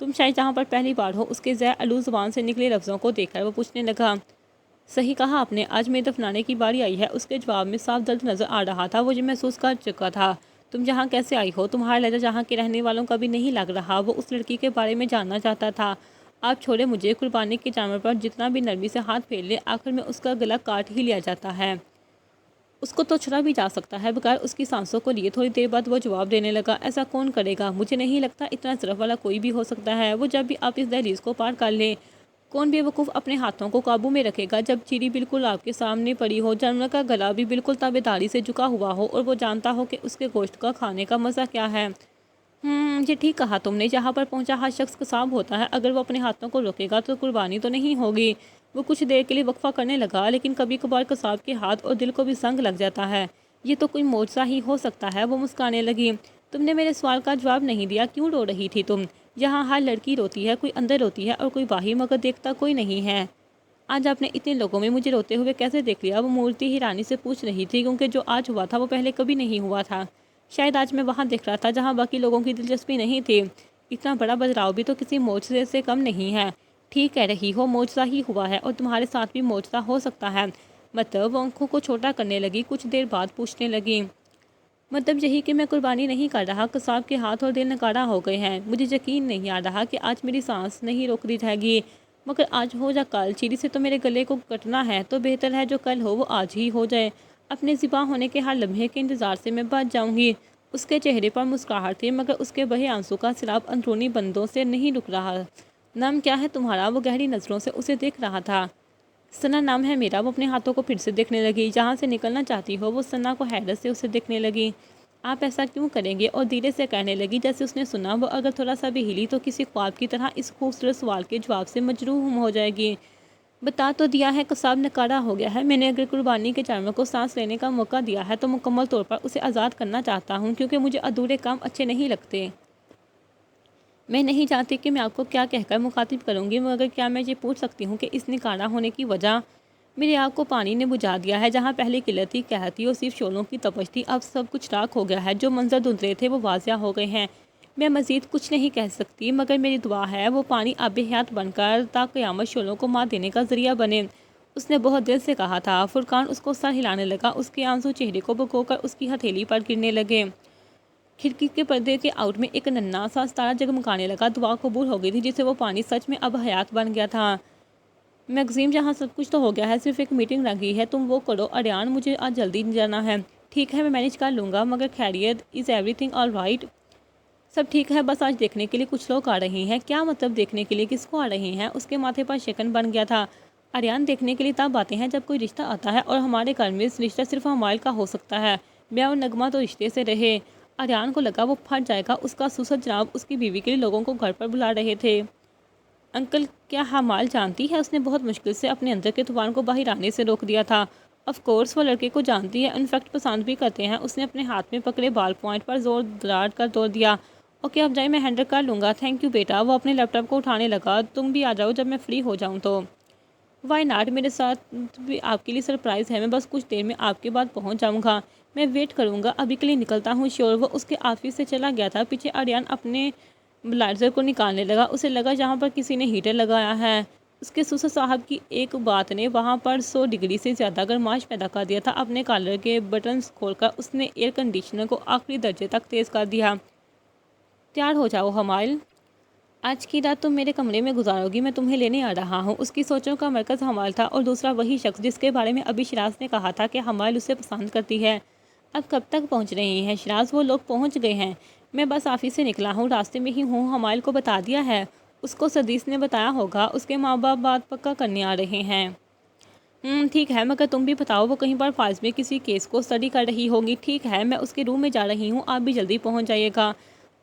تم شاید یہاں پر پہلی بار ہو۔ اس کے زہر آلود زبان سے نکلے لفظوں کو دیکھ کر وہ پوچھنے لگا۔ صحیح کہا آپ نے، آج میں دفنانے کی باری آئی ہے۔ اس کے جواب میں صاف درد نظر آ رہا تھا، وہ یہ محسوس کر چکا تھا۔ تم یہاں کیسے آئی ہو؟ تمہارا لہجہ یہاں کے رہنے والوں کا بھی نہیں لگ رہا۔ وہ اس لڑکی کے بارے میں جاننا چاہتا تھا۔ آپ چھوڑے مجھے، قربانی کے جانور پر جتنا بھی نرمی سے ہاتھ پھیر لے آخر میں اس کا گلا کاٹ ہی لیا جاتا ہے۔ اس کو تو چھڑا بھی جا سکتا ہے بغیر اس کی سانسوں کو لیے۔ تھوڑی دیر بعد وہ جواب دینے لگا، ایسا کون کرے گا؟ مجھے نہیں لگتا اتنا ظرف والا کوئی بھی ہو سکتا ہے۔ وہ جب بھی آپ اس دہلیز کو پار کر لیں، کون بے وقوف اپنے ہاتھوں کو قابو میں رکھے گا جب چیری بالکل آپ کے سامنے پڑی ہو، جانور کا گلا بھی بالکل تابعداری سے جھکا ہوا ہو، اور وہ جانتا ہو کہ اس کے گوشت کا کھانے کا مزہ کیا ہے۔ یہ ٹھیک کہا تم نے، یہاں پر پہنچا ہر شخص قصاب ہوتا ہے۔ اگر وہ اپنے ہاتھوں کو روکے گا تو قربانی تو نہیں ہوگی۔ وہ کچھ دیر کے لیے وقفہ کرنے لگا، لیکن کبھی کبھار قصاب کے ہاتھ اور دل کو بھی سنگ لگ جاتا ہے۔ یہ تو کوئی معجزہ ہی ہو سکتا ہے۔ وہ مسکرانے لگی۔ تم نے میرے سوال کا جواب نہیں دیا، کیوں رو رہی تھی تم؟ یہاں ہر لڑکی روتی ہے، کوئی اندر روتی ہے اور کوئی باہر، مگر دیکھتا کوئی نہیں ہے۔ آج آپ نے اتنے لوگوں میں مجھے روتے ہوئے کیسے دیکھ لیا؟ وہ مورتی حیرانی سے پوچھ رہی تھی، کیونکہ جو آج ہوا تھا وہ پہلے کبھی نہیں ہوا تھا۔ شاید آج میں وہاں دیکھ رہا تھا جہاں باقی لوگوں کی دلچسپی نہیں تھی۔ اتنا بڑا بدلاؤ بھی تو کسی معجزے سے کم نہیں ہے۔ ٹھیک کہہ رہی ہو، معجزہ ہی ہوا ہے اور تمہارے ساتھ بھی معجزہ ہو سکتا ہے۔ مطلب؟ وہ آنکھوں کو چھوٹا کرنے لگی، کچھ دیر بعد پوچھنے لگی۔ مطلب یہی کہ میں قربانی نہیں کر رہا، قصاب کے ہاتھ اور دل نکارا ہو گئے ہیں۔ مجھے یقین نہیں آ رہا کہ آج میری سانس نہیں روک دی جائے گی، مگر آج ہو یا کل، چیری سے تو میرے گلے کو کٹنا ہے، تو بہتر ہے جو کل ہو وہ آج ہی ہو جائے۔ اپنے ذبح ہونے کے ہر لمحے کے انتظار سے میں بچ جاؤں گی۔ اس کے چہرے پر مسکراہٹ تھی، مگر اس کے بہے آنسو کا سیلاب اندرونی بندوں سے نہیں رک رہا۔ نام کیا ہے تمہارا؟ وہ گہری نظروں سے اسے دیکھ رہا تھا۔ ثنا نام ہے میرا۔ وہ اپنے ہاتھوں کو پھر سے دیکھنے لگی۔ جہاں سے نکلنا چاہتی ہو؟ وہ ثنا کو حیرت سے اسے دیکھنے لگی۔ آپ ایسا کیوں کریں گے؟ اور دھیرے سے کہنے لگی جیسے اس نے سنا وہ اگر تھوڑا سا بھی ہلی تو کسی خواب کی طرح اس خوبصورت سوال کے جواب سے مجروح ہو جائے گی۔ بتا تو دیا ہے، قصاب نکارا ہو گیا ہے۔ میں نے اگر قربانی کے جانور کو سانس لینے کا موقع دیا ہے تو مکمل طور پر اسے آزاد کرنا چاہتا ہوں، کیونکہ مجھے ادھورے کام اچھے نہیں لگتے۔ میں نہیں جانتی کہ میں آپ کو کیا کہہ کر مخاطب کروں گی، مگر کیا میں یہ پوچھ سکتی ہوں کہ اس نکارا ہونے کی وجہ؟ میری آگ کو پانی نے بجھا دیا ہے۔ جہاں پہلے قلت تھی، قحط تھی اور صرف شعلوں کی تپش تھی، اب سب کچھ راکھ ہو گیا ہے۔ جو منظر دھندلے تھے وہ واضح ہو گئے ہیں۔ میں مزید کچھ نہیں کہہ سکتی، مگر میری دعا ہے وہ پانی آب حیات بن کر تا قیامت شعلوں کو مات دینے کا ذریعہ بنے۔ اس نے بہت دل سے کہا تھا۔ فرقان اس کو سر ہلانے لگا، اس کے آنسو چہرے کو بھگو کر اس کی ہتھیلی پر گرنے لگے۔ کھڑکی کے پردے کے آؤٹ میں ایک ننھا سا ستارہ جگمگانے لگا۔ دعا قبول ہو گئی تھی، جسے وہ پانی سچ میں اب حیات بن گیا تھا۔ میگزیم جہاں سب کچھ تو ہو گیا ہے، صرف ایک میٹنگ رہ گئی ہے، تم وہ کرو۔ اریان، مجھے آج جلدی جانا ہے۔ ٹھیک ہے، میں مینیج کر لوں گا، مگر خیریت؟ Is everything all right? سب ٹھیک ہے، بس آج دیکھنے کے لیے کچھ لوگ آ رہے ہیں۔ کیا مطلب دیکھنے کے لیے؟ کس کو آ رہے ہیں؟ اس کے ماتھے پر شکن بن گیا تھا۔ اریان، دیکھنے کے لیے تب آتے ہیں جب کوئی رشتہ آتا ہے، اور ہمارے گھر میں رشتہ صرف حمائل کا ہو سکتا ہے۔ میں اور نغمہ تو رشتے سے رہے۔ اریان کو لگا وہ پھٹ جائے گا۔ اس کا سسر جناب اس کی بیوی کے لیے لوگوں کو گھر پر بلا رہے تھے۔ انکل، کیا حمائل جانتی ہے؟ اس نے بہت مشکل سے اپنے اندر کے طوفان کو باہر آنے سے روک دیا تھا۔ آف کورس، وہ لڑکے کو جانتی ہے، انفیکٹ پسند بھی کرتے ہیں۔ اس نے اپنے ہاتھ میں پکڑے بال پوائنٹ پر زور دار کر توڑ دیا۔ اوکے، اب جائے، میں ہینڈل کر لوں گا۔ تھینک یو بیٹا۔ وہ اپنے لیپ ٹاپ کو اٹھانے لگا۔ تم بھی آ جاؤ جب میں فری ہو جاؤں تو۔ Why not? میرے ساتھ بھی آپ کے لیے سرپرائز ہے۔ میں بس کچھ دیر میں آپ کے بعد پہنچ جاؤں گا۔ میں ویٹ کروں گا، ابھی کے لیے نکلتا ہوں۔ شیور، وہ اس کے آفس سے چلا گیا تھا۔ پیچھے اریان اپنے بلائزر کو نکالنے لگا۔ اسے لگا جہاں پر کسی نے ہیٹر لگایا ہے۔ اس کے سسر صاحب کی ایک بات نے وہاں پر 100 ڈگری سے زیادہ گرماش پیدا کر دیا تھا۔ اپنے کالر کے بٹنز کھول کر اس نے ایئر کنڈیشنر کو آخری درجے تک تیز کر دیا۔ تیار ہو جاؤ حمائل، آج کی رات تم میرے کمرے میں گزارو گی، میں تمہیں لینے آ رہا ہوں۔ اس کی سوچوں کا مرکز حمائل تھا، اور دوسرا وہی شخص جس کے بارے میں ابھی شیراز نے کہا تھا کہ حمائل اسے پسند کرتی ہے۔ اب کب تک پہنچ رہے ہیں شیراز؟ وہ لوگ پہنچ گئے ہیں، میں بس آفس سے نکلا ہوں، راستے میں ہی ہوں۔ حمائل کو بتا دیا ہے؟ اس کو سدیس نے بتایا ہوگا، اس کے ماں باپ بات پکا کرنے آ رہے ہیں۔ ٹھیک ہے، مگر تم بھی بتاؤ، وہ کہیں پر فائلز میں کسی کیس کو اسٹڈی کر رہی ہوگی۔ ٹھیک ہے، میں اس کے روم میں جا رہی ہوں، آپ بھی جلدی پہنچ جائیے گا۔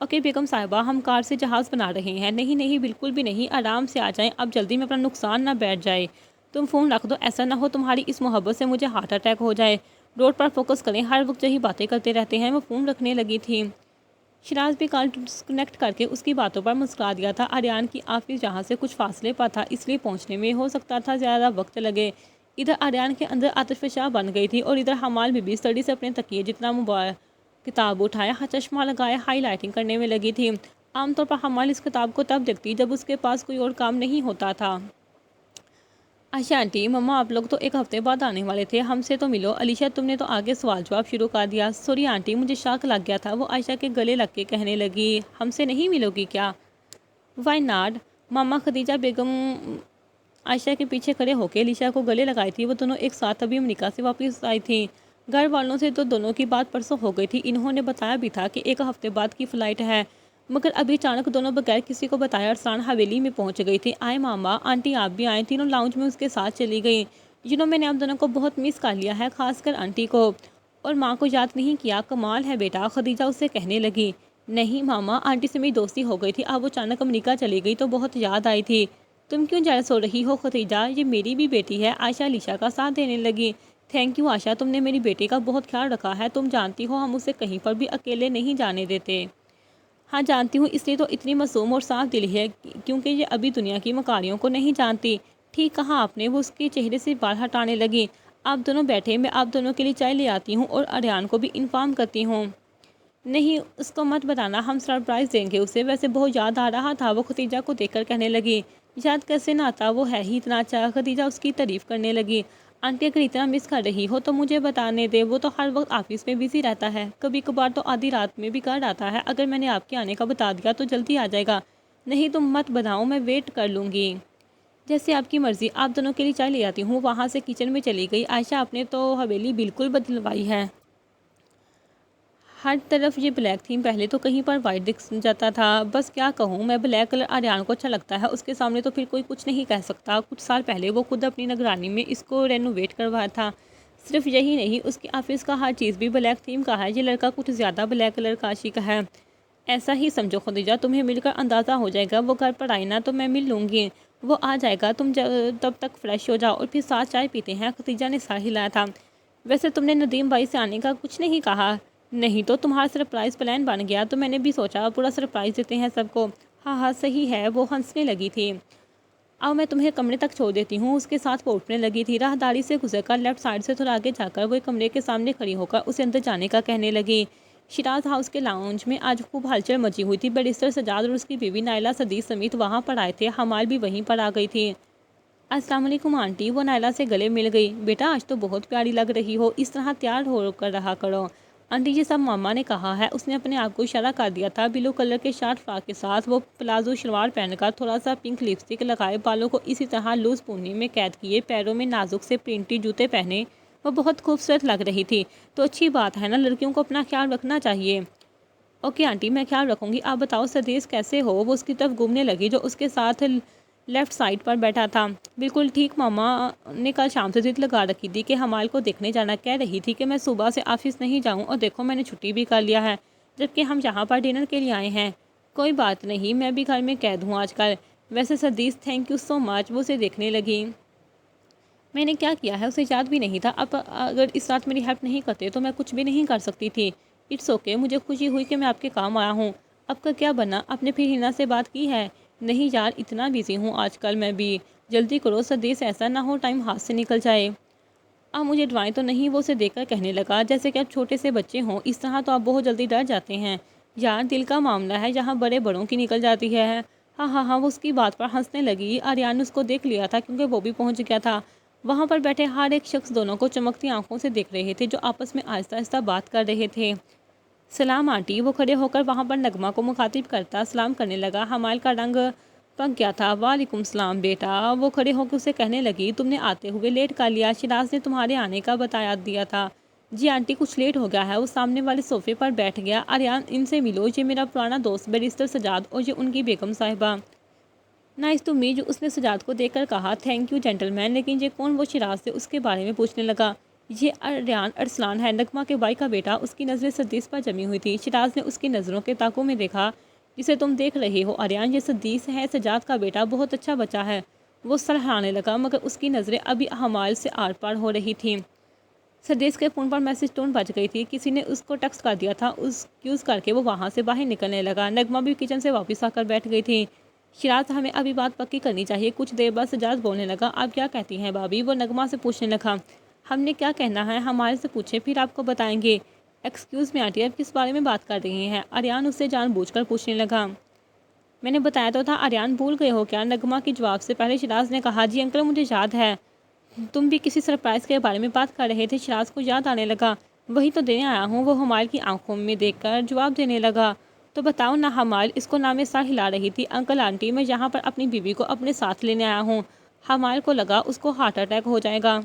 اوکے بیگم صاحبہ، ہم کار سے جہاز بنا رہے ہیں۔ نہیں نہیں، بالکل بھی نہیں، آرام سے آ جائیں، اب جلدی میں اپنا نقصان نہ بیٹھ جائے۔ تم فون رکھ دو، ایسا نہ ہو تمہاری اس محبت سے مجھے ہارٹ اٹیک ہو جائے۔ روڈ پر فوکس کریں، ہر وقت یہی باتیں کرتے رہتے ہیں۔ وہ فون رکھنے لگی تھی۔ شیراز بھی کال ڈسکنیکٹ کر کے اس کی باتوں پر مسکرا دیا تھا۔ اریان کی آفس جہاں سے کچھ فاصلے پر تھا، اس لیے پہنچنے میں ہو سکتا تھا زیادہ وقت لگے۔ ادھر اریان کے اندر آتش فشاں بن گئی تھی، اور ادھر حمائل بھی اسٹڈی سے اپنے تکیے جتنا موبائل کتاب اٹھایا، چشمہ لگائے ہائی لائٹنگ کرنے میں لگی تھی۔ عام طور پر حمائل اس کتاب کو تب دیکھتی جب اس کے پاس کوئی اور کام نہیں ہوتا تھا۔ عائشہ آنٹی، مما آپ لوگ تو ایک ہفتے بعد آنے والے تھے، ہم سے تو ملو۔ علیشہ، تم نے تو آگے سوال جواب شروع کر دیا۔ سوری آنٹی، مجھے شاک لگ گیا تھا۔ وہ عائشہ کے گلے لگ کے کہنے لگی، ہم سے نہیں ملو گی کیا؟ Y not? ماما خدیجہ بیگم عائشہ کے پیچھے کھڑے ہو کے علیشہ کو گلے لگائی تھی۔ وہ دونوں ایک ساتھ ابھی امریکہ سے واپس آئی تھیں۔ گھر والوں سے تو دونوں کی بات پرسوں ہو گئی تھی، انہوں نے بتایا بھی تھا کہ ایک ہفتے بعد کی فلائٹ ہے، مگر ابھی اچانک دونوں بغیر کسی کو بتایا ارسلان حویلی میں پہنچ گئی تھی۔ آئے ماما، آنٹی آپ بھی آئیں۔ تینوں لاؤنج میں اس کے ساتھ چلی گئیں۔ میں نے آپ دونوں کو بہت مس کر لیا ہے، خاص کر آنٹی کو، اور ماں کو یاد نہیں کیا۔ کمال ہے بیٹا، خدیجہ اس سے کہنے لگی۔ نہیں ماما، آنٹی سے میری دوستی ہو گئی تھی، اب وہ اچانک امریکہ چلی گئی تو بہت یاد آئی تھی۔ تم کیوں جیلس ہو رہی ہو خدیجہ؟ یہ میری بھی بیٹی ہے۔ عائشہ علیشہ کا ساتھ دینے لگی۔ تھینک یو عائشہ، تم نے میری بیٹی کا بہت خیال رکھا ہے۔ تم جانتی ہو ہم اسے کہیں پر بھی اکیلے نہیں جانے دیتے۔ ہاں جانتی ہوں، اس لیے تو اتنی معصوم اور صاف دلی ہے، کیونکہ یہ ابھی دنیا کی مکاریوں کو نہیں جانتی۔ ٹھیک کہا آپ نے، وہ اس کے چہرے سے بال ہٹانے لگی۔ آپ دونوں بیٹھے، میں آپ دونوں کے لیے چائے لے آتی ہوں، اور اریان کو بھی انفارم کرتی ہوں۔ نہیں، اس کو مت بتانا، ہم سرپرائز دیں گے اسے، ویسے بہت یاد آ رہا تھا، وہ خدیجہ کو دیکھ کر کہنے لگی۔ یاد کیسے نہ آتا، وہ ہے ہی اتنا اچھا۔ خدیجہ اس کی تعریف کرنے لگی۔ آنٹی اگر اتنا مس کر رہی ہو تو مجھے بتانے دے، وہ تو ہر وقت آفس میں بزی رہتا ہے، کبھی کبھار تو آدھی رات میں بھی کر آتا ہے۔ اگر میں نے آپ کے آنے کا بتا دیا تو جلدی آ جائے گا، نہیں تم مت بتاؤ، میں ویٹ کر لوں گی۔ جیسے آپ کی مرضی، آپ دونوں کے لیے چائے لے آتی ہوں۔ وہاں سے کچن میں چلی گئی۔ عائشہ آپ نے تو حویلی بالکل بدلوائی ہے، ہر طرف یہ بلیک تھیم، پہلے تو کہیں پر وائٹ دکھ جاتا تھا۔ بس کیا کہوں میں، بلیک کلر آریان کو اچھا لگتا ہے، اس کے سامنے تو پھر کوئی کچھ نہیں کہہ سکتا۔ کچھ سال پہلے وہ خود اپنی نگرانی میں اس کو رینوویٹ کروایا تھا۔ صرف یہی نہیں، اس کے آفس کا ہر چیز بھی بلیک تھیم کا ہے۔ یہ لڑکا کچھ زیادہ بلیک کلر کا عاشق ہے۔ ایسا ہی سمجھو خدیجہ، تمہیں مل کر اندازہ ہو جائے گا۔ وہ گھر پر آئے نا تو میں مل لوں گی، وہ آ جائے گا، تم تب تک فریش ہو جاؤ اور پھر ساتھ چائے پیتے ہیں۔ خدیجہ نے سر ہلایا تھا۔ ویسے تم نے ندیم بھائی سے آنے کا کچھ نہیں کہا؟ نہیں تو تمہارا سرپرائز پلان بن گیا تو میں نے بھی سوچا پورا سرپرائز دیتے ہیں سب کو۔ ہاں ہاں صحیح ہے، وہ ہنسنے لگی تھی۔ اب میں تمہیں کمرے تک چھوڑ دیتی ہوں۔ اس کے ساتھ وہ اٹھنے لگی تھی۔ راہداری سے گزر کر لیفٹ سائڈ سے تھوڑا آگے جا کر وہ ایک کمرے کے سامنے کھڑی ہو کر اسے اندر جانے کا کہنے لگی۔ شیراز ہاؤس کے لاؤنج میں آج خوب ہلچل مچی ہوئی تھی۔ بیرسٹر سجاد اور اس کی بیوی نائلہ صدیق سمیت وہاں پر آئے تھے۔ حمال بھی وہیں پر آ گئی تھی۔ السلام علیکم آنٹی، وہ نائلہ سے گلے مل گئی۔ بیٹا آج تو بہت پیاری لگ رہی ہو، اس طرح تیار ہو کر رہا کرو۔ آنٹی یہ سب ماما نے کہا ہے۔ اس نے اپنے آپ کو اشارہ کر دیا تھا۔ بلو کلر کے شارٹ فراک کے ساتھ وہ پلازو شلوار پہن کر، تھوڑا سا پنک لپسٹک لگائے، بالوں کو اسی طرح لوز پونی میں قید کیے، پیروں میں نازک سے پرنٹی جوتے پہنے وہ بہت خوبصورت لگ رہی تھی۔ تو اچھی بات ہے نا، لڑکیوں کو اپنا خیال رکھنا چاہیے۔ اوکے آنٹی، میں خیال رکھوں گی۔ آپ بتاؤ سدیش کیسے ہو؟ وہ اس کی طرف گھومنے لگی جو اس کے ساتھ لیفٹ سائڈ پر بیٹھا تھا۔ بالکل ٹھیک، ماما نے کل شام سے ضد لگا رکھی تھی کہ حمال کو دیکھنے جانا، کہہ رہی تھی کہ میں صبح سے آفس نہیں جاؤں، اور دیکھو میں نے چھٹی بھی کر لیا ہے، جبکہ ہم یہاں پر ڈنر کے لیے آئے ہیں۔ کوئی بات نہیں، میں بھی گھر میں قید ہوں آج کل۔ ویسے سدیش تھینک یو سو مچ، وہ اسے دیکھنے لگی۔ میں نے کیا کیا ہے اسے یاد بھی نہیں تھا، اب اگر اس رات میری ہیلپ نہیں کرتے تو میں کچھ بھی نہیں کر سکتی تھی۔ اٹس اوکے، مجھے خوشی ہوئی کہ میں آپ کے کام آیا ہوں۔ اب کا کیا بنا، آپ نے پھر ہنا سے بات کی ہے؟ نہیں یار، اتنا بزی ہوں آج کل میں بھی۔ جلدی کرو سدیش، ایسا نہ ہو ٹائم ہاتھ سے نکل جائے۔ اب مجھے ڈرائیں تو نہیں، وہ اسے دیکھ کر کہنے لگا جیسے کہ اب چھوٹے سے بچے ہوں، اس طرح تو آپ بہت جلدی ڈر جاتے ہیں۔ یار دل کا معاملہ ہے، جہاں بڑے بڑوں کی نکل جاتی ہے۔ ہاں ہاں ہاں، وہ اس کی بات پر ہنسنے لگی۔ آریان نے اس کو دیکھ لیا تھا کیونکہ وہ بھی پہنچ گیا تھا۔ وہاں پر بیٹھے ہر ایک شخص دونوں کو چمکتی آنکھوں سے دیکھ رہے تھے، جو آپس میں آہستہ آہستہ بات کر رہے تھے۔ سلام آنٹی، وہ کھڑے ہو کر وہاں پر نغمہ کو مخاطب کرتا سلام کرنے لگا۔ حمال کا رنگ پک گیا تھا۔ وعلیکم السلام بیٹا، وہ کھڑے ہو کے اسے کہنے لگی۔ تم نے آتے ہوئے لیٹ کر لیا، شیراز نے تمہارے آنے کا بتایا دیا تھا۔ جی آنٹی، کچھ لیٹ ہو گیا ہے۔ وہ سامنے والے صوفے پر بیٹھ گیا۔ آریان ان سے ملو، یہ میرا پرانا دوست بیرسٹر سجاد، اور یہ ان کی بیگم صاحبہ۔ نائس ٹو میٹ یو، اس نے سجاد کو دیکھ کر کہا۔ تھینک یو جینٹل مین، لیکن یہ کون؟ وہ شیراز سے اس کے بارے میں پوچھنے لگا۔ یہ آریان ارسلان ہے، نغمہ کے بھائی کا بیٹا۔ اس کی نظریں سدیش پر جمی ہوئی تھی۔ شیراز نے اس کی نظروں کے تاکوں میں دیکھا۔ جسے تم دیکھ رہے ہو آریان، یہ سدیش ہے، سجاد کا بیٹا، بہت اچھا بچہ ہے۔ وہ سر ہلانے لگا، مگر اس کی نظریں ابھی حمال سے آر پار ہو رہی تھیں۔ سدیش کے فون پر میسج ٹون بج گئی تھی، کسی نے اس کو ٹیکسٹ کر دیا تھا۔ ایکسکیوز کر کے وہ وہاں سے باہر نکلنے لگا۔ نغمہ بھی کچن سے واپس آ کر بیٹھ گئی تھی۔ شیراز، ہمیں ابھی بات پکی کرنی چاہیے۔ کچھ دیر بعد سجاد بولنے لگا۔ آپ کیا کہتی ہیں بھابھی؟ وہ نغمہ سے پوچھنے لگا۔ ہم نے کیا کہنا ہے، ہمارے سے پوچھیں، پھر آپ کو بتائیں گے۔ ایکسکیوز می آنٹی، آپ کس بارے میں بات کر رہی ہیں؟ آریان اس سے جان بوجھ کر پوچھنے لگا۔ میں نے بتایا تو تھا، آریان بھول گئے ہو کیا؟ نغمہ کی جواب سے پہلے شیراز نے کہا۔ جی انکل، مجھے یاد ہے، تم بھی کسی سرپرائز کے بارے میں بات کر رہے تھے۔ شیراز کو یاد آنے لگا۔ وہی تو دینے آیا ہوں، وہ حمال کی آنکھوں میں دیکھ کر جواب دینے لگا۔ تو بتاؤ نا حمال، اس کو نام سر ہلا رہی تھی۔ انکل آنٹی، میں یہاں پر اپنی بیوی کو اپنے ساتھ لینے آیا ہوں۔ حمال کو لگا اس کو ہارٹ اٹیک ہو جائے گا۔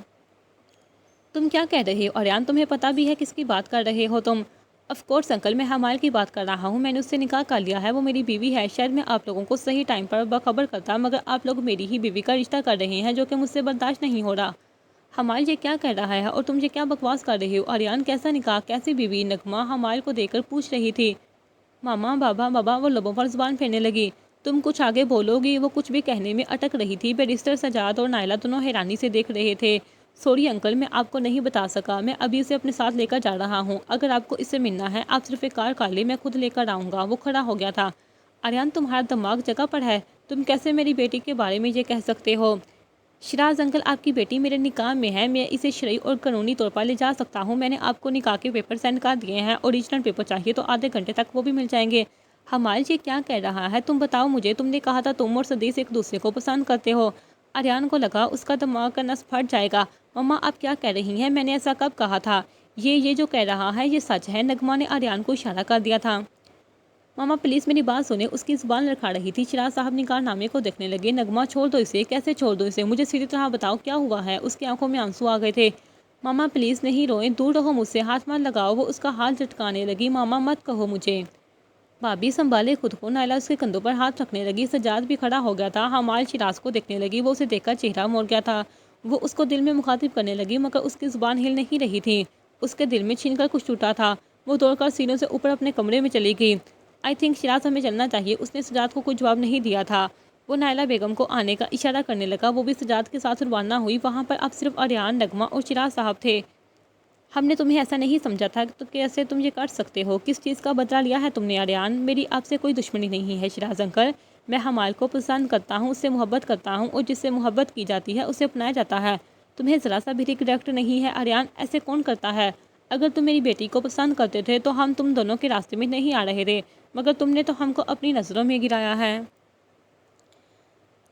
تم کیا کہہ رہے ہو آریان؟ تمہیں پتہ بھی ہے کس کی بات کر رہے ہو تم؟ آف کورس انکل، میں حمال کی بات کر رہا ہوں، میں نے اس سے نکاح کر لیا ہے، وہ میری بیوی ہے۔ شاید میں آپ لوگوں کو صحیح ٹائم پر باخبر کرتا، مگر آپ لوگ میری ہی بیوی کا رشتہ کر رہے ہیں، جو کہ مجھ سے برداشت نہیں ہو رہا۔ حمال یہ کیا کہہ رہا ہے، اور تم یہ کیا بکواس کر رہے ہو؟ آریان، کیسا نکاح، کیسی بیوی؟ نغمہ حمال کو دیکھ کر پوچھ رہی تھی۔ ماما، بابا، وہ لبوں پر زبان پھیرنے لگی۔ تم کچھ آگے بولو گی؟ وہ کچھ بھی کہنے میں اٹک رہی تھی۔ بیرسٹر سجاد اور نائلہ دونوں حیرانی سے دیکھ رہے تھے۔ سوری انکل، میں آپ کو نہیں بتا سکا، میں ابھی اسے اپنے ساتھ لے کر جا رہا ہوں۔ اگر آپ کو اس سے ملنا ہے، آپ صرف ایک کار کر لیں، میں خود لے کر آؤں گا۔ وہ کھڑا ہو گیا تھا۔ آریان، تمہارا دماغ جگہ پر ہے؟ تم کیسے میری بیٹی کے بارے میں یہ کہہ سکتے ہو؟ شیراز انکل، آپ کی بیٹی میرے نکاح میں ہے، میں اسے شرعی اور قانونی طور پر لے جا سکتا ہوں۔ میں نے آپ کو نکاح کے پیپر سینڈ کر دیے ہیں، اوریجنل پیپر چاہیے تو آدھے گھنٹے تک وہ بھی مل جائیں گے۔ ہمائل یہ کیا کہہ رہا ہے؟ تم بتاؤ مجھے، تم نے کہا تھا تم اور سدیس ایک دوسرے کو پسند کرتے ہو۔ آریان کو لگا اس کا دماغ کا نس پھٹ جائے گا۔ مما آپ کیا کہہ رہی ہیں؟ میں نے ایسا کب کہا تھا؟ یہ جو کہہ رہا ہے یہ سچ ہے۔ نغمہ نے آریان کو اشارہ کر دیا تھا۔ ماما پلیز میری بات سنیں، اس کی زبان لڑکھا رہی تھی۔ شیراز صاحب نگار نامے کو دیکھنے لگے۔ نغمہ چھوڑ دو اسے۔ کیسے چھوڑ دو اسے؟ مجھے سیدھی طرح بتاؤ کیا ہوا ہے؟ اس کی آنکھوں میں آنسو آ گئے تھے۔ ماما پلیز نہیں روئیں، دور رہو مجھ سے، ہاتھ مت لگاؤ۔ وہ اس کا ہاتھ جھٹکانے لگی۔ ماما مت کہو مجھے۔ بھابھی سنبھالے خود کو۔ نائلہ اس کے کندھوں پر ہاتھ رکھنے لگی۔ سجاد بھی کھڑا ہو گیا تھا۔ ہمائل شیراز کو دیکھنے لگی۔ وہ اسے دیکھ کر چہرہ موڑ گیا تھا۔ وہ اس کو دل میں مخاطب کرنے لگی مگر اس کی زبان ہل نہیں رہی تھی۔ اس کے دل میں چھن کر کچھ ٹوٹا تھا۔ وہ دوڑ کر سینوں سے اوپر اپنے کمرے میں چلی گئی۔ آئی تھنک شیراز ہمیں چلنا چاہیے۔ اس نے سجاد کو کوئی جواب نہیں دیا تھا۔ وہ نائلہ بیگم کو آنے کا اشارہ کرنے لگا۔ وہ بھی سجاد کے ساتھ روانہ ہوئی۔ وہاں پر اب صرف آریان، نغمہ اور شیراز صاحب تھے۔ ہم نے تمہیں ایسا نہیں سمجھا تھا تو کیسے تم یہ کر سکتے ہو؟ کس چیز کا بدلہ لیا ہے تم نے آریان؟ میری آپ سے کوئی دشمنی نہیں ہے شیراز انکل۔ میں ہمائل کو پسند کرتا ہوں، اس سے محبت کرتا ہوں، اور جس سے محبت کی جاتی ہے اسے اپنایا جاتا ہے۔ تمہیں ذرا سا بھی ریگریٹ نہیں ہے آریان؟ ایسے کون کرتا ہے؟ اگر تم میری بیٹی کو پسند کرتے تھے تو ہم تم دونوں کے راستے میں نہیں آ رہے تھے، مگر تم نے تو ہم کو اپنی نظروں میں گرایا ہے۔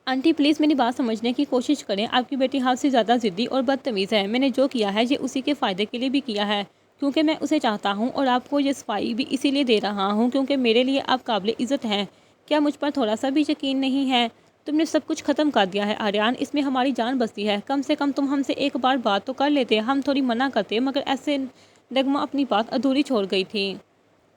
آنٹی پلیز میری بات سمجھنے کی کوشش کریں۔ آپ کی بیٹی حد سے زیادہ ضدی اور بدتمیز ہے۔ میں نے جو کیا ہے یہ اسی کے فائدے کے لیے بھی کیا ہے، کیونکہ میں اسے چاہتا ہوں، اور آپ کو یہ صفائی بھی اسی لیے دے رہا ہوں کیونکہ میرے لیے آپ قابل عزت ہیں۔ کیا مجھ پر تھوڑا سا بھی یقین نہیں ہے؟ تم نے سب کچھ ختم کر دیا ہے آریان، اس میں ہماری جان بستی ہے۔ کم سے کم تم ہم سے ایک بار بات تو کر لیتے، ہم تھوڑی منع کرتے، مگر ایسے۔ نغمہ اپنی بات ادھوری چھوڑ گئی تھی۔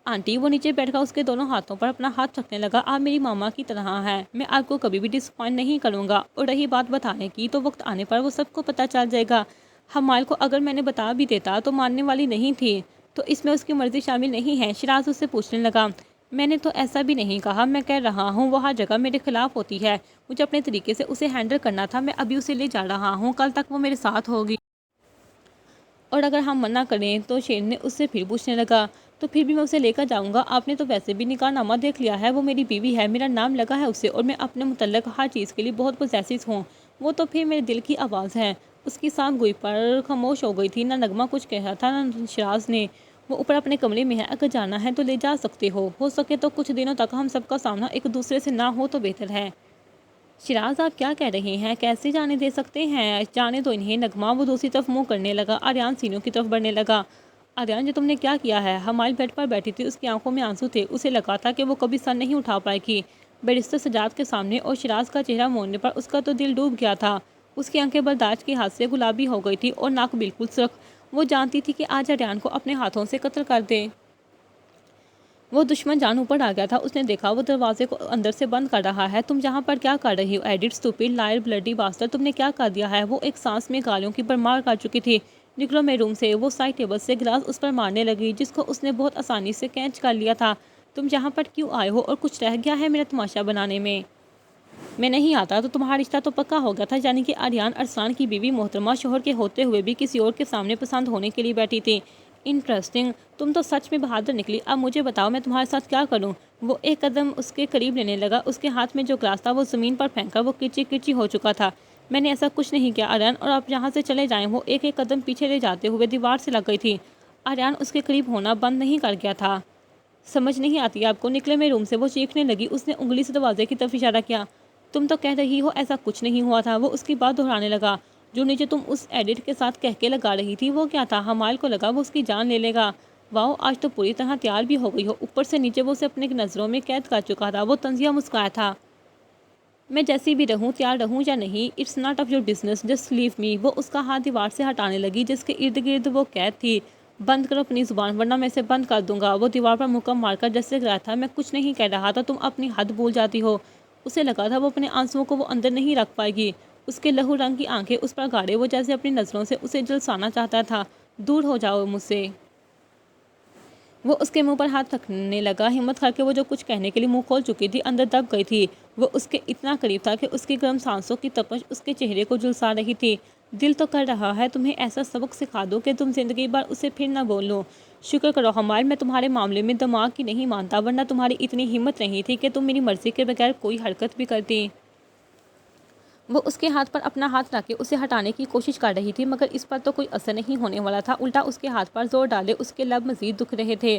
آنٹی، وہ نیچے بیٹھ کر اس کے دونوں ہاتھوں پر اپنا ہاتھ رکھنے لگا۔ آپ میری ماما کی طرح ہیں، میں آپ کو کبھی بھی ڈسپوائنٹ نہیں کروں گا، اور رہی بات بتانے کی تو وقت آنے پر وہ سب کو پتہ چل جائے گا۔ ہمائل کو اگر میں نے بتا بھی دیتا تو ماننے والی نہیں تھی، تو اس میں اس کی مرضی شامل نہیں ہے۔ شیراز اس سے پوچھنے لگا۔ میں نے تو ایسا بھی نہیں کہا، میں کہہ رہا ہوں وہ ہر جگہ میرے خلاف ہوتی ہے، مجھے اپنے طریقے سے اسے ہینڈل کرنا تھا، میں ابھی اسے لے جا رہا ہوں، کل تک وہ میرے ساتھ ہوگی۔ اور اگر ہم منع کریں تو شیر نے اس سے پھر پوچھنے لگا، تو پھر بھی میں اسے لے کر جاؤں گا؟ آپ نے تو ویسے بھی نکاح نامہ دیکھ لیا ہے، وہ میری بیوی ہے، میرا نام لگا ہے اسے، اور میں اپنے متعلق ہر چیز کے لیے بہت پوزیسو ہوں۔ وہ تو پھر میرے دل کی آواز ہے۔ اس کی سانس گوئی پر خاموش ہو گئی تھی۔ نہ نغمہ کچھ کہا تھا نہ شیراز نے۔ وہ اوپر اپنے کمرے میں ہے، اگر جانا ہے تو لے جا سکتے ہو سکے تو کچھ دنوں تک ہم سب کا سامنا ایک دوسرے سے نہ ہو تو بہتر ہے۔ شیراز آپ کیا کہہ رہے ہیں؟ کیسے جانے دے سکتے ہیں؟ جانے دو انہیں۔ نغمہ وہ دوسری طرف منہ کرنے لگا۔ آریان سینوں کی طرف بڑھنے لگا۔ آریان، جو تم نے کیا کیا ہے؟ ہمائل بیڈ پر بیٹھی تھی، اس کی آنکھوں میں آنسو تھے، اسے لگا تھا کہ وہ کبھی سر نہیں اٹھا پائے گی۔ بیرسٹر سجاد کے سامنے اور شیراز کا چہرہ موڑنے پر اس کا تو دل ڈوب گیا تھا۔ اس کی آنکھیں برداشت کے ہاتھ سے گلابی ہو گئی تھی اور ناک بالکل سرخ۔ وہ جانتی تھی کہ آج آریان کو اپنے ہاتھوں سے قتل کر دے۔ وہ دشمن جان اوپر آ گیا تھا۔ اس نے دیکھا وہ دروازے کو اندر سے بند کر رہا ہے۔ تم یہاں پر کیا کر رہی ہو ایڈٹ، اسٹوپڈ، لائر، بلڈی باسٹر، تم نے کیا کر دیا ہے؟ وہ ایک سانس میں گالیوں کی بھرمار کر چکی تھی۔ نکلو میرے روم سے۔ وہ سائڈ ٹیبل سے گلاس اس پر مارنے لگی جس کو اس نے بہت آسانی سے کینچ کر لیا تھا۔ تم یہاں پر کیوں آئے ہو اور کچھ رہ گیا ہے میرا تماشا بنانے میں؟ میں نہیں آتا تو تمہارا رشتہ تو پکا ہو گیا تھا، یعنی کہ آریان ارسلان کی بیوی محترمہ شوہر کے ہوتے ہوئے بھی کسی اور کے سامنے پسند ہونے کے لیے بیٹھی تھی۔ انٹرسٹنگ، تم تو سچ میں بہادر نکلی۔ اب مجھے بتاؤ میں تمہارے ساتھ کیا کروں؟ وہ ایک قدم اس کے قریب لینے لگا۔ اس کے ہاتھ میں جو گلاس تھا وہ زمین پر پھینک کر وہ کرچی کرچی ہو چکا تھا۔ میں نے ایسا کچھ نہیں کیا آریان، اور آپ یہاں سے چلے جائیں۔ وہ ایک ایک قدم پیچھے لے جاتے ہوئے دیوار سے لگ گئی تھی۔ آریان اس کے قریب ہونا بند نہیں کر گیا تھا۔ سمجھ نہیں آتی آپ کو؟ نکلے میرے روم سے۔ وہ چیخنے لگی۔ اس نے انگلی سے دروازے کی طرف اشارہ کیا۔ تم تو کہہ رہی ہو ایسا کچھ نہیں ہوا تھا۔ وہ اس کی بات دہرانے لگا۔ جو نیچے تم اس ایڈٹ کے ساتھ کہہ کے لگا رہی تھی وہ کیا تھا؟ ہمائل کو لگا وہ اس کی جان لے لے گا۔ واؤ، آج تو پوری طرح تیار بھی ہو گئی ہو۔ اوپر سے نیچے وہ اسے اپنی نظروں میں قید کر چکا تھا۔ وہ طنزیہ مسکرایا تھا۔ میں جیسی بھی رہوں، تیار رہوں یا نہیں، it's not of your business, just leave me. وہ اس کا ہاتھ دیوار سے ہٹانے لگی جس کے ارد گرد وہ قید تھی۔ بند کرو اپنی زبان ورنہ میں اسے بند کر دوں گا۔ وہ دیوار پر محکم مار کر جیسے گرایا تھا۔ میں کچھ نہیں کہہ رہا تھا، تم اپنی حد بھول جاتی ہو۔ اسے لگا تھا وہ اپنے آنسوؤں کو وہ اندر نہیں رکھ پائے گی۔ اس کے لہو رنگ کی آنکھیں اس پر گاڑے، وہ جیسے اپنی نظروں سے اسے جلسانا چاہتا تھا۔ دور ہو جاؤ مجھ سے۔ وہ اس کے منہ پر ہاتھ رکھنے لگا۔ ہمت کر کے وہ جو کچھ کہنے کے لیے منہ کھول چکی تھی اندر دب گئی تھی۔ وہ اس کے اتنا قریب تھا کہ اس کی گرم سانسوں کی تپش اس کے چہرے کو جھلسا رہی تھی۔ دل تو کر رہا ہے تمہیں ایسا سبق سکھا دو کہ تم زندگی بھر اسے پھر نہ بولو۔ شکر کرو ہمائل، میں تمہارے معاملے میں دماغ کی نہیں مانتا، ورنہ تمہاری اتنی ہمت نہیں تھی کہ تم میری مرضی کے بغیر کوئی حرکت بھی کرتی۔ وہ اس کے ہاتھ پر اپنا ہاتھ رکھ کے اسے ہٹانے کی کوشش کر رہی تھی، مگر اس پر تو کوئی اثر نہیں ہونے والا تھا، الٹا اس کے ہاتھ پر زور ڈالے اس کے لب مزید دکھ رہے تھے۔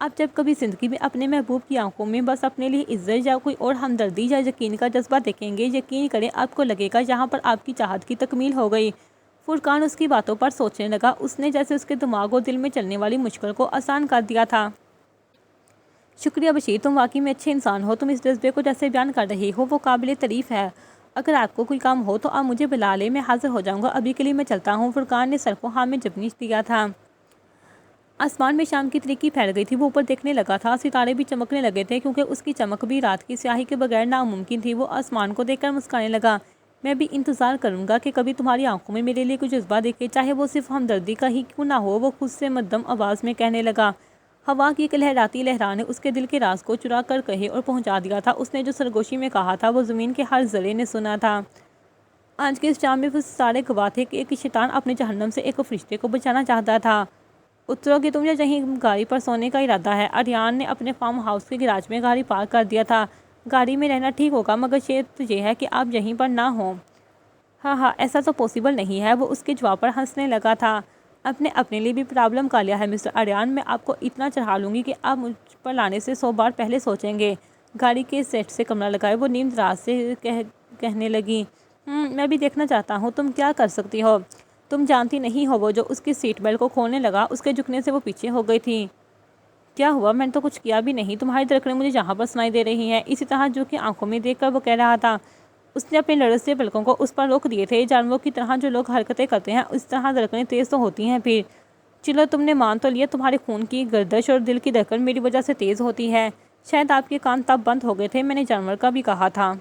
آپ جب کبھی زندگی میں اپنے محبوب کی آنکھوں میں بس اپنے لیے عزت یا کوئی اور ہمدردی یا یقین کا جذبہ دیکھیں گے، یقین کریں آپ کو لگے گا یہاں پر آپ کی چاہت کی تکمیل ہو گئی۔ فرقان اس کی باتوں پر سوچنے لگا۔ اس نے جیسے اس کے دماغ اور دل میں چلنے والی مشکل کو آسان کر دیا تھا۔ شکریہ بشیر، تم واقعی میں اچھے انسان ہو۔ تم اس جذبے کو جیسے بیان کر رہی ہو وہ قابل تعریف ہے۔ اگر آپ کو کوئی کام ہو تو آپ مجھے بلا لیں، میں حاضر ہو جاؤں گا۔ ابھی کے لیے میں چلتا ہوں۔ فرقان نے سر کو ہاں میں جبنی دیا تھا۔ آسمان میں شام کی تاریکی پھیل گئی تھی۔ وہ اوپر دیکھنے لگا تھا، ستارے بھی چمکنے لگے تھے کیونکہ اس کی چمک بھی رات کی سیاہی کے بغیر ناممکن تھی۔ وہ آسمان کو دیکھ کر مسکرانے لگا۔ میں بھی انتظار کروں گا کہ کبھی تمہاری آنکھوں میں میرے لیے کوئی جذبہ دیکھے، چاہے وہ صرف ہمدردی کا ہی کیوں نہ ہو۔ وہ خود سے مدھم آواز میں کہنے لگا۔ ہوا کی ایک لہراتی لہرا نے اس کے دل کے راز کو چرا کر کہے اور پہنچا دیا تھا۔ اس نے جو سرگوشی میں کہا تھا وہ زمین کے ہر ذرے نے سنا تھا۔ آج کے اس شام میں وہ سارے گواہ تھے کہ ایک شیطان اپنے جہنم سے ایک فرشتے کو بچانا چاہتا تھا۔ اترو گے تم یا یہیں گاڑی پر سونے کا ارادہ ہے؟ آریان نے اپنے فارم ہاؤس کے گراج میں گاڑی پارک کر دیا تھا۔ گاڑی میں رہنا ٹھیک ہوگا مگر شرط یہ ہے کہ آپ یہیں پر نہ ہوں۔ ہاں ایسا تو پاسبل نہیں ہے۔ وہ اس کے جواب پر ہنسنے لگا تھا۔ اپنے لیے بھی پرابلم کا لیا ہے مسٹر آریان۔ میں آپ کو اتنا چڑھا لوں گی کہ آپ مجھ پر لانے سے 100 بار پہلے سوچیں گے۔ گاڑی کے سیٹ سے کمرہ لگائے وہ نیم دراز سے کہنے لگی۔ میں بھی دیکھنا چاہتا ہوں تم کیا کر سکتی ہو۔ تم جانتی نہیں ہو وہ جو اس کی سیٹ بیلٹ کو کھولنے لگا۔ اس کے جھکنے سے وہ پیچھے ہو گئی تھی۔ کیا ہوا؟ میں نے تو کچھ کیا بھی نہیں۔ تمہاری دھڑکنیں مجھے جہاں پر سنائی دے رہی ہیں۔ اسی طرح جو کہ آنکھوں میں دیکھ کر وہ کہہ رہا تھا۔ اس نے اپنے لرزتے پلکوں کو اس پر روک دیے تھے۔ جانوروں کی طرح جو لوگ حرکتیں کرتے ہیں اس طرح دھڑکنیں تیز تو ہوتی ہیں پھر۔ چلو تم نے مان تو لیا تمہارے خون کی گردش اور دل کی دھڑکن میری وجہ سے تیز ہوتی ہے۔ شاید آپ کے کان تب بند ہو گئے تھے۔ میں نے جانور کا بھی کہا تھا۔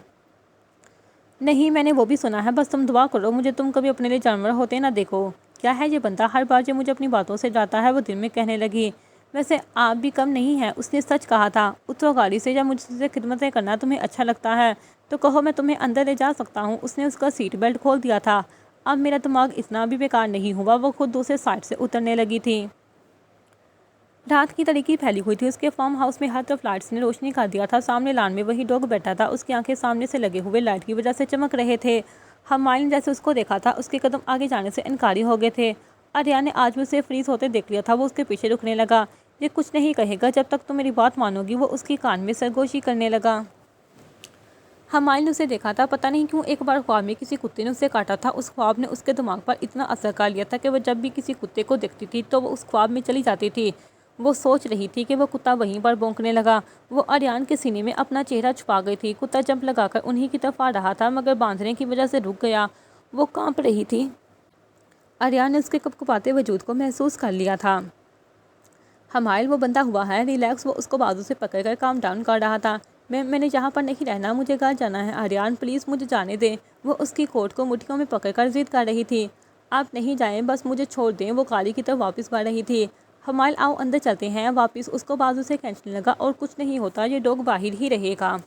نہیں میں نے وہ بھی سنا ہے۔ بس تم دعا کرو مجھے تم کبھی اپنے لیے جانور ہوتے نہ دیکھو۔ کیا ہے یہ بندہ؟ ہر بار جو مجھے اپنی باتوں سے ڈراتا ہے، وہ دل میں کہنے لگی۔ ویسے آپ بھی کم نہیں ہیں۔ اس نے سچ کہا تھا۔ اترو گاڑی سے۔ جب مجھ سے خدمتیں کرنا تمہیں اچھا لگتا ہے تو کہو میں تمہیں اندر لے جا سکتا ہوں۔ اس نے اس کا سیٹ بیلٹ کھول دیا تھا۔ اب میرا دماغ اتنا بھی بیکار نہیں ہوا۔ وہ خود دوسرے سائڈ سے اترنے لگی تھی۔ رات کی تاریکی پھیلی ہوئی تھی۔ اس کے فارم ہاؤس میں ہر طرف لائٹس نے روشنی کر دیا تھا۔ سامنے لان میں وہی ڈوگ بیٹھا تھا۔ اس کی آنکھیں سامنے سے لگے ہوئے لائٹ کی وجہ سے چمک رہے تھے۔ ہمائل نے جیسے اس کو دیکھا تھا اس کے قدم آگے جانے سے انکاری ہو گئے تھے۔ آریان نے آج بھی اسے فریز ہوتے دیکھ لیا تھا۔ وہ اس کے پیچھے رکنے لگا۔ یہ کچھ نہیں کہے گا جب تک تم میری بات مانو گی۔ وہ اس کی کان میں سرگوشی کرنے لگا۔ ہمائل نے اسے دیکھا تھا۔ پتہ نہیں کیوں ایک بار خواب میں کسی کتے نے اسے کاٹا تھا۔ اس خواب نے اس کے دماغ پر اتنا اثر کر لیا تھا کہ وہ جب بھی کسی کتے کو دیکھتی تھی تو وہ اس خواب میں چلی جاتی تھی۔ وہ سوچ رہی تھی کہ وہ کتا وہیں پر بھونکنے لگا۔ وہ آریان کے سینے میں اپنا چہرہ چھپا گئی تھی۔ کتا جمپ لگا کر انہی کی طرف آ رہا تھا مگر باندھنے کی وجہ سے رک گیا۔ وہ کانپ رہی تھی۔ آریان نے اس کے کپکپاتے وجود کو محسوس کر لیا تھا۔ ہمائل وہ بندہ ہوا ہے ریلیکس۔ وہ اس کو بازو سے پکڑ کر کام ڈاؤن کر رہا تھا۔ میں نے یہاں پر نہیں رہنا، مجھے گھر جانا ہے۔ آریان پلیز مجھے جانے دیں۔ وہ اس کی کوٹ کو مٹھیوں میں پکڑ کر ضد کر رہی تھی۔ آپ نہیں جائیں، بس مجھے چھوڑ دیں۔ وہ گاڑی کی طرف واپس بڑھ رہی تھی۔ ہمائل آؤ اندر چلتے ہیں۔ واپس اس کو بازو سے کھینچنے لگا۔ اور کچھ نہیں ہوتا، یہ ڈوگ باہر ہی رہے گا۔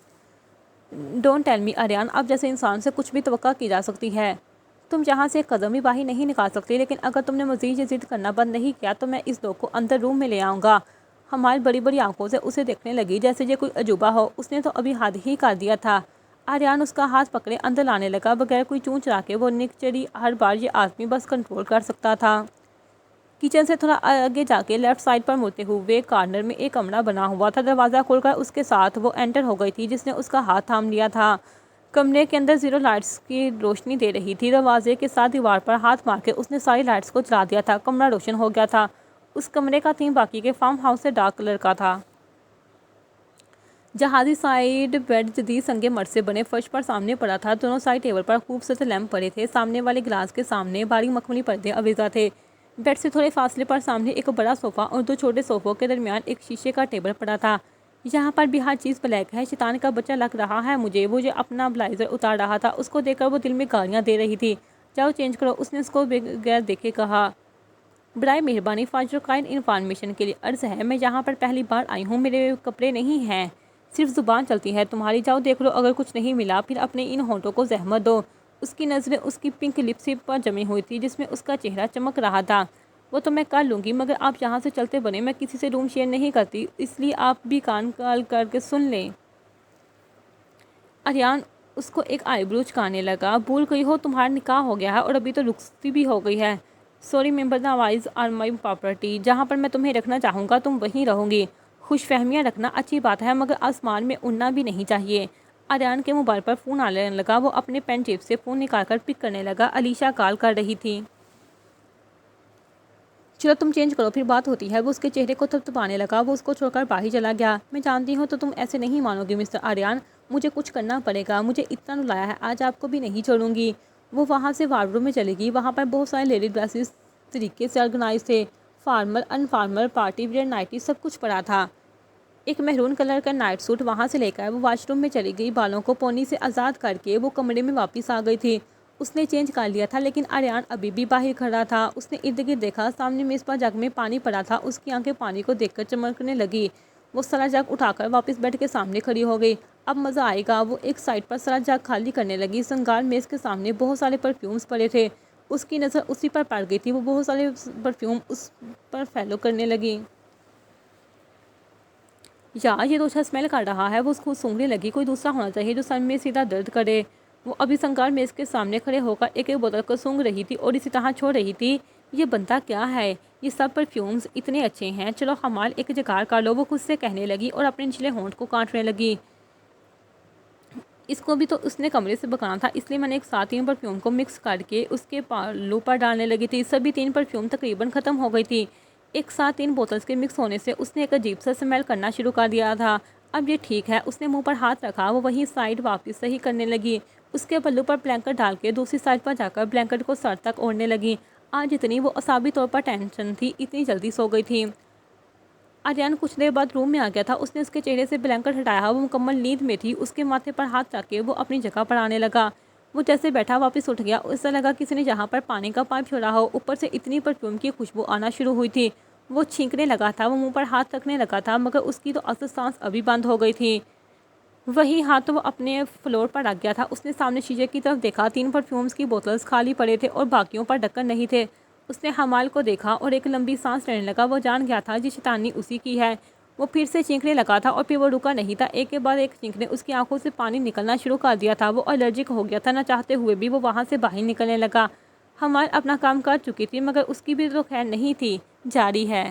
ڈونٹ ٹیل می آریان، آپ جیسے انسان سے کچھ بھی توقع کی جا سکتی ہے۔ تم یہاں سے ایک قدم بھی باہر نہیں نکال سکتے، لیکن اگر تم نے مزید یہ ضد کرنا بند نہیں کیا تو میں اس ڈوگ کو اندر روم میں لے آؤں گا۔ ہمائل بڑی بڑی آنکھوں سے اسے دیکھنے لگی جیسے یہ کوئی عجوبہ ہو۔ اس نے تو ابھی حد ہی کر دیا تھا۔ آریان اس کا ہاتھ پکڑے اندر لانے لگا۔ بغیر کوئی چون چرا کے وہ نک چڑی۔ ہر بار یہ آدمی بس کنٹرول کر سکتا تھا۔ کچن سے تھوڑا آگے جا کے لیفٹ سائڈ پر مڑتے ہوئے کارنر میں ایک کمرہ بنا ہوا تھا۔ دروازہ کھول کر اس کے ساتھ وہ انٹر ہو گئی تھی جس نے اس کا ہاتھ تھام لیا تھا۔ کمرے کے اندر زیرو لائٹس کی روشنی دے رہی تھی۔ دروازے کے ساتھ دیوار پر ہاتھ مار کے اس نے ساری لائٹس کو جلا دیا تھا۔ کمرہ روشن ہو گیا تھا۔ اس کمرے کا تھیم باقی کے فارم ہاؤس سے ڈارک کلر کا تھا۔ جہازی سائیڈ بیڈ جدید سنگ مرمر سے بنے فرش پر سامنے پڑا تھا۔ دونوں سائیڈ ٹیبل پر خوبصورت لیمپ پڑے تھے۔ سامنے والے گلاس کے سامنے باریک مخملی پردے آویزاں تھے۔ بیڈ سے تھوڑے فاصلے پر سامنے ایک بڑا صوفہ اور دو چھوٹے صوفوں کے درمیان ایک شیشے کا ٹیبل پڑا تھا۔ یہاں پر بھی ہر چیز بلیک ہے۔ شیطان کا بچہ لگ رہا ہے مجھے۔ وہ جو اپنا بلائزر اتار رہا تھا اس کو دیکھ کر وہ دل میں گالیاں دے رہی تھی۔ جاؤ چینج کرو، اس نے اس کو بغیر دیکھے کہا۔ برائے مہربانی فار یور کائنڈ انفارمیشن کے لیے عرض ہے میں یہاں پر پہلی بار آئی ہوں۔ میرے کپڑے نہیں ہیں، صرف زبان چلتی ہے تمہاری۔ جاؤ دیکھ لو، اگر کچھ نہیں ملا پھر اپنے ان ہونٹوں کو زحمت دو۔ اس کی نظریں اس کی پنک لپس پر جمی ہوئی تھی جس میں اس کا چہرہ چمک رہا تھا۔ وہ تو میں کر لوں گی مگر آپ یہاں سے چلتے بنے۔ میں کسی سے روم شیئر نہیں کرتی، اس لیے آپ بھی کان کھول کر کے سن لیں۔ آریان اس کو ایک آئی برو چکانے لگا۔ بھول گئی ہو تمہارا نکاح ہو گیا ہے اور ابھی تو رخصتی بھی ہو گئی ہے۔ Sorry member noise are my property. جہاں پر میں تمہیں رکھنا چاہوں گا تم وہیں رہوں گی۔ خوش فہمیاں رکھنا اچھی بات ہے مگر آسمان میں اڑنا بھی نہیں چاہیے۔ آریان کے موبائل پر فون آنے لگا، وہ اپنے پین جیب سے فون نکال کر پک کرنے لگا۔ علیشا کال کر رہی تھی۔ چلو تم چینج کرو پھر بات ہوتی ہے۔ وہ اس کے چہرے کو تھپتھپانے لگا، وہ اس کو چھوڑ کر باہر چلا گیا۔ میں جانتی ہوں تو تم ایسے نہیں مانو گی مسٹر آریان، مجھے کچھ کرنا پڑے گا، مجھے اتنا رلایا ہے، آج آپ کو بھی نہیں چھوڑوں گی۔ وہ وہاں سے وارڈ روم میں چلی گئی۔ وہاں پر بہت سارے لیڈی ڈریسز طریقے سے آرگنائز تھے، formal, informal, party wear, nighty, سب کچھ پڑا تھا۔ ایک میرون کلر کا نائٹ سوٹ وہاں سے لے کر وہ واش روم میں چلی گئی۔ بالوں کو پونی سے آزاد کر کے وہ کمرے میں واپس آ گئی تھی۔ اس نے چینج کر لیا تھا لیکن آریان ابھی بھی باہر کھڑا تھا۔ اس نے ارد گرد دیکھا، سامنے میز پر جگ میں پانی پڑا تھا۔ اس کی آنکھیں پانی کو دیکھ کر چمکنے لگی۔ وہ سارا جگ اٹھا کر واپس بیڈ کے سامنے کھڑی ہو گئی۔ اب مزہ آئے گا۔ وہ ایک سائڈ پر سارا جگ خالی کرنے لگی۔ سنگار میز کے سامنے بہت سارے پرفیومز پڑے تھے۔ اس کی نظر اسی پر پڑ گئی تھی۔ وہ بہت سارے پرفیوم اس پر فیلو کرنے لگی۔ یار یہ تو اچھا اسمیل کر رہا ہے۔ وہ اس کو سونگھنے لگی۔ کوئی دوسرا ہونا چاہیے جو سر میں سیدھا درد کرے۔ وہ ابھی سنگار میز کے سامنے کھڑے ہو کر ایک ایک بوتل کو سونگھ رہی تھی اور اسی طرح چھوڑ رہی تھی۔ یہ بنتا کیا ہے؟ یہ سب پرفیومز اتنے اچھے ہیں، چلو ہمال ایک جگار کر لو، وہ خود سے کہنے لگی اور اپنے نچلے ہونٹ کو کاٹنے لگی۔ اس کو بھی تو اس نے کمرے سے بکانا تھا، اس لیے میں نے ایک ساتھ 3 پرفیوم کو مکس کر کے اس کے پالو پر ڈالنے لگی تھی۔ سبھی 3 پرفیوم تقریباً ختم ہو گئی تھی۔ ایک ساتھ 3 بوتلز کے مکس ہونے سے اس نے ایک عجیب سا اسمیل کرنا شروع کر دیا تھا۔ اب یہ ٹھیک ہے۔ اس نے منہ پر ہاتھ رکھا، وہ وہیں سائڈ واپس صحیح کرنے لگی۔ اس کے پلو پر بلینکٹ ڈال کے دوسری سائڈ پر جا کر بلینکٹ کو سر تک اوڑھنے لگی۔ آج اتنی وہ اعصابی طور پر ٹینشن تھی، اتنی جلدی سو گئی تھی۔ آریان کچھ دیر بعد روم میں آ گیا تھا۔ اس نے اس کے چہرے سے بلینکٹ ہٹایا، وہ مکمل نیند میں تھی۔ اس کے ماتھے پر ہاتھ رکھ کے وہ اپنی جگہ پر آنے لگا۔ وہ جیسے بیٹھا واپس اٹھ گیا، ایسا لگا کسی نے جہاں پر پانی کا پائپ چھوڑا ہو، اوپر سے اتنی پرفیوم کی خوشبو آنا شروع ہوئی تھی۔ وہ چھینکنے لگا تھا، وہ منہ پر ہاتھ رکھنے لگا تھا مگر اس کی تو اصل سانس ابھی بند ہو گئی تھی۔ وہی ہاتھ تو وہ اپنے فلور پر رکھ گیا تھا۔ اس نے سامنے شیشے کی طرف دیکھا، 3 پرفیومز کی بوتلز خالی پڑے تھے اور باقیوں پر ڈھکن نہیں تھے۔ اس نے حمال کو دیکھا اور ایک لمبی سانس لینے لگا۔ وہ جان گیا تھا یہ شیطانی اسی کی ہے۔ وہ پھر سے چینکنے لگا تھا اور پھر وہ رکا نہیں تھا۔ ایک کے بعد ایک چینک نے اس کی آنکھوں سے پانی نکلنا شروع کر دیا تھا۔ وہ الرجک ہو گیا تھا، نہ چاہتے ہوئے بھی وہ وہاں سے باہر نکلنے لگا۔ حمال اپنا کام کر چکی تھی مگر اس کی بھی تو خیر نہیں تھی۔ جاری ہے۔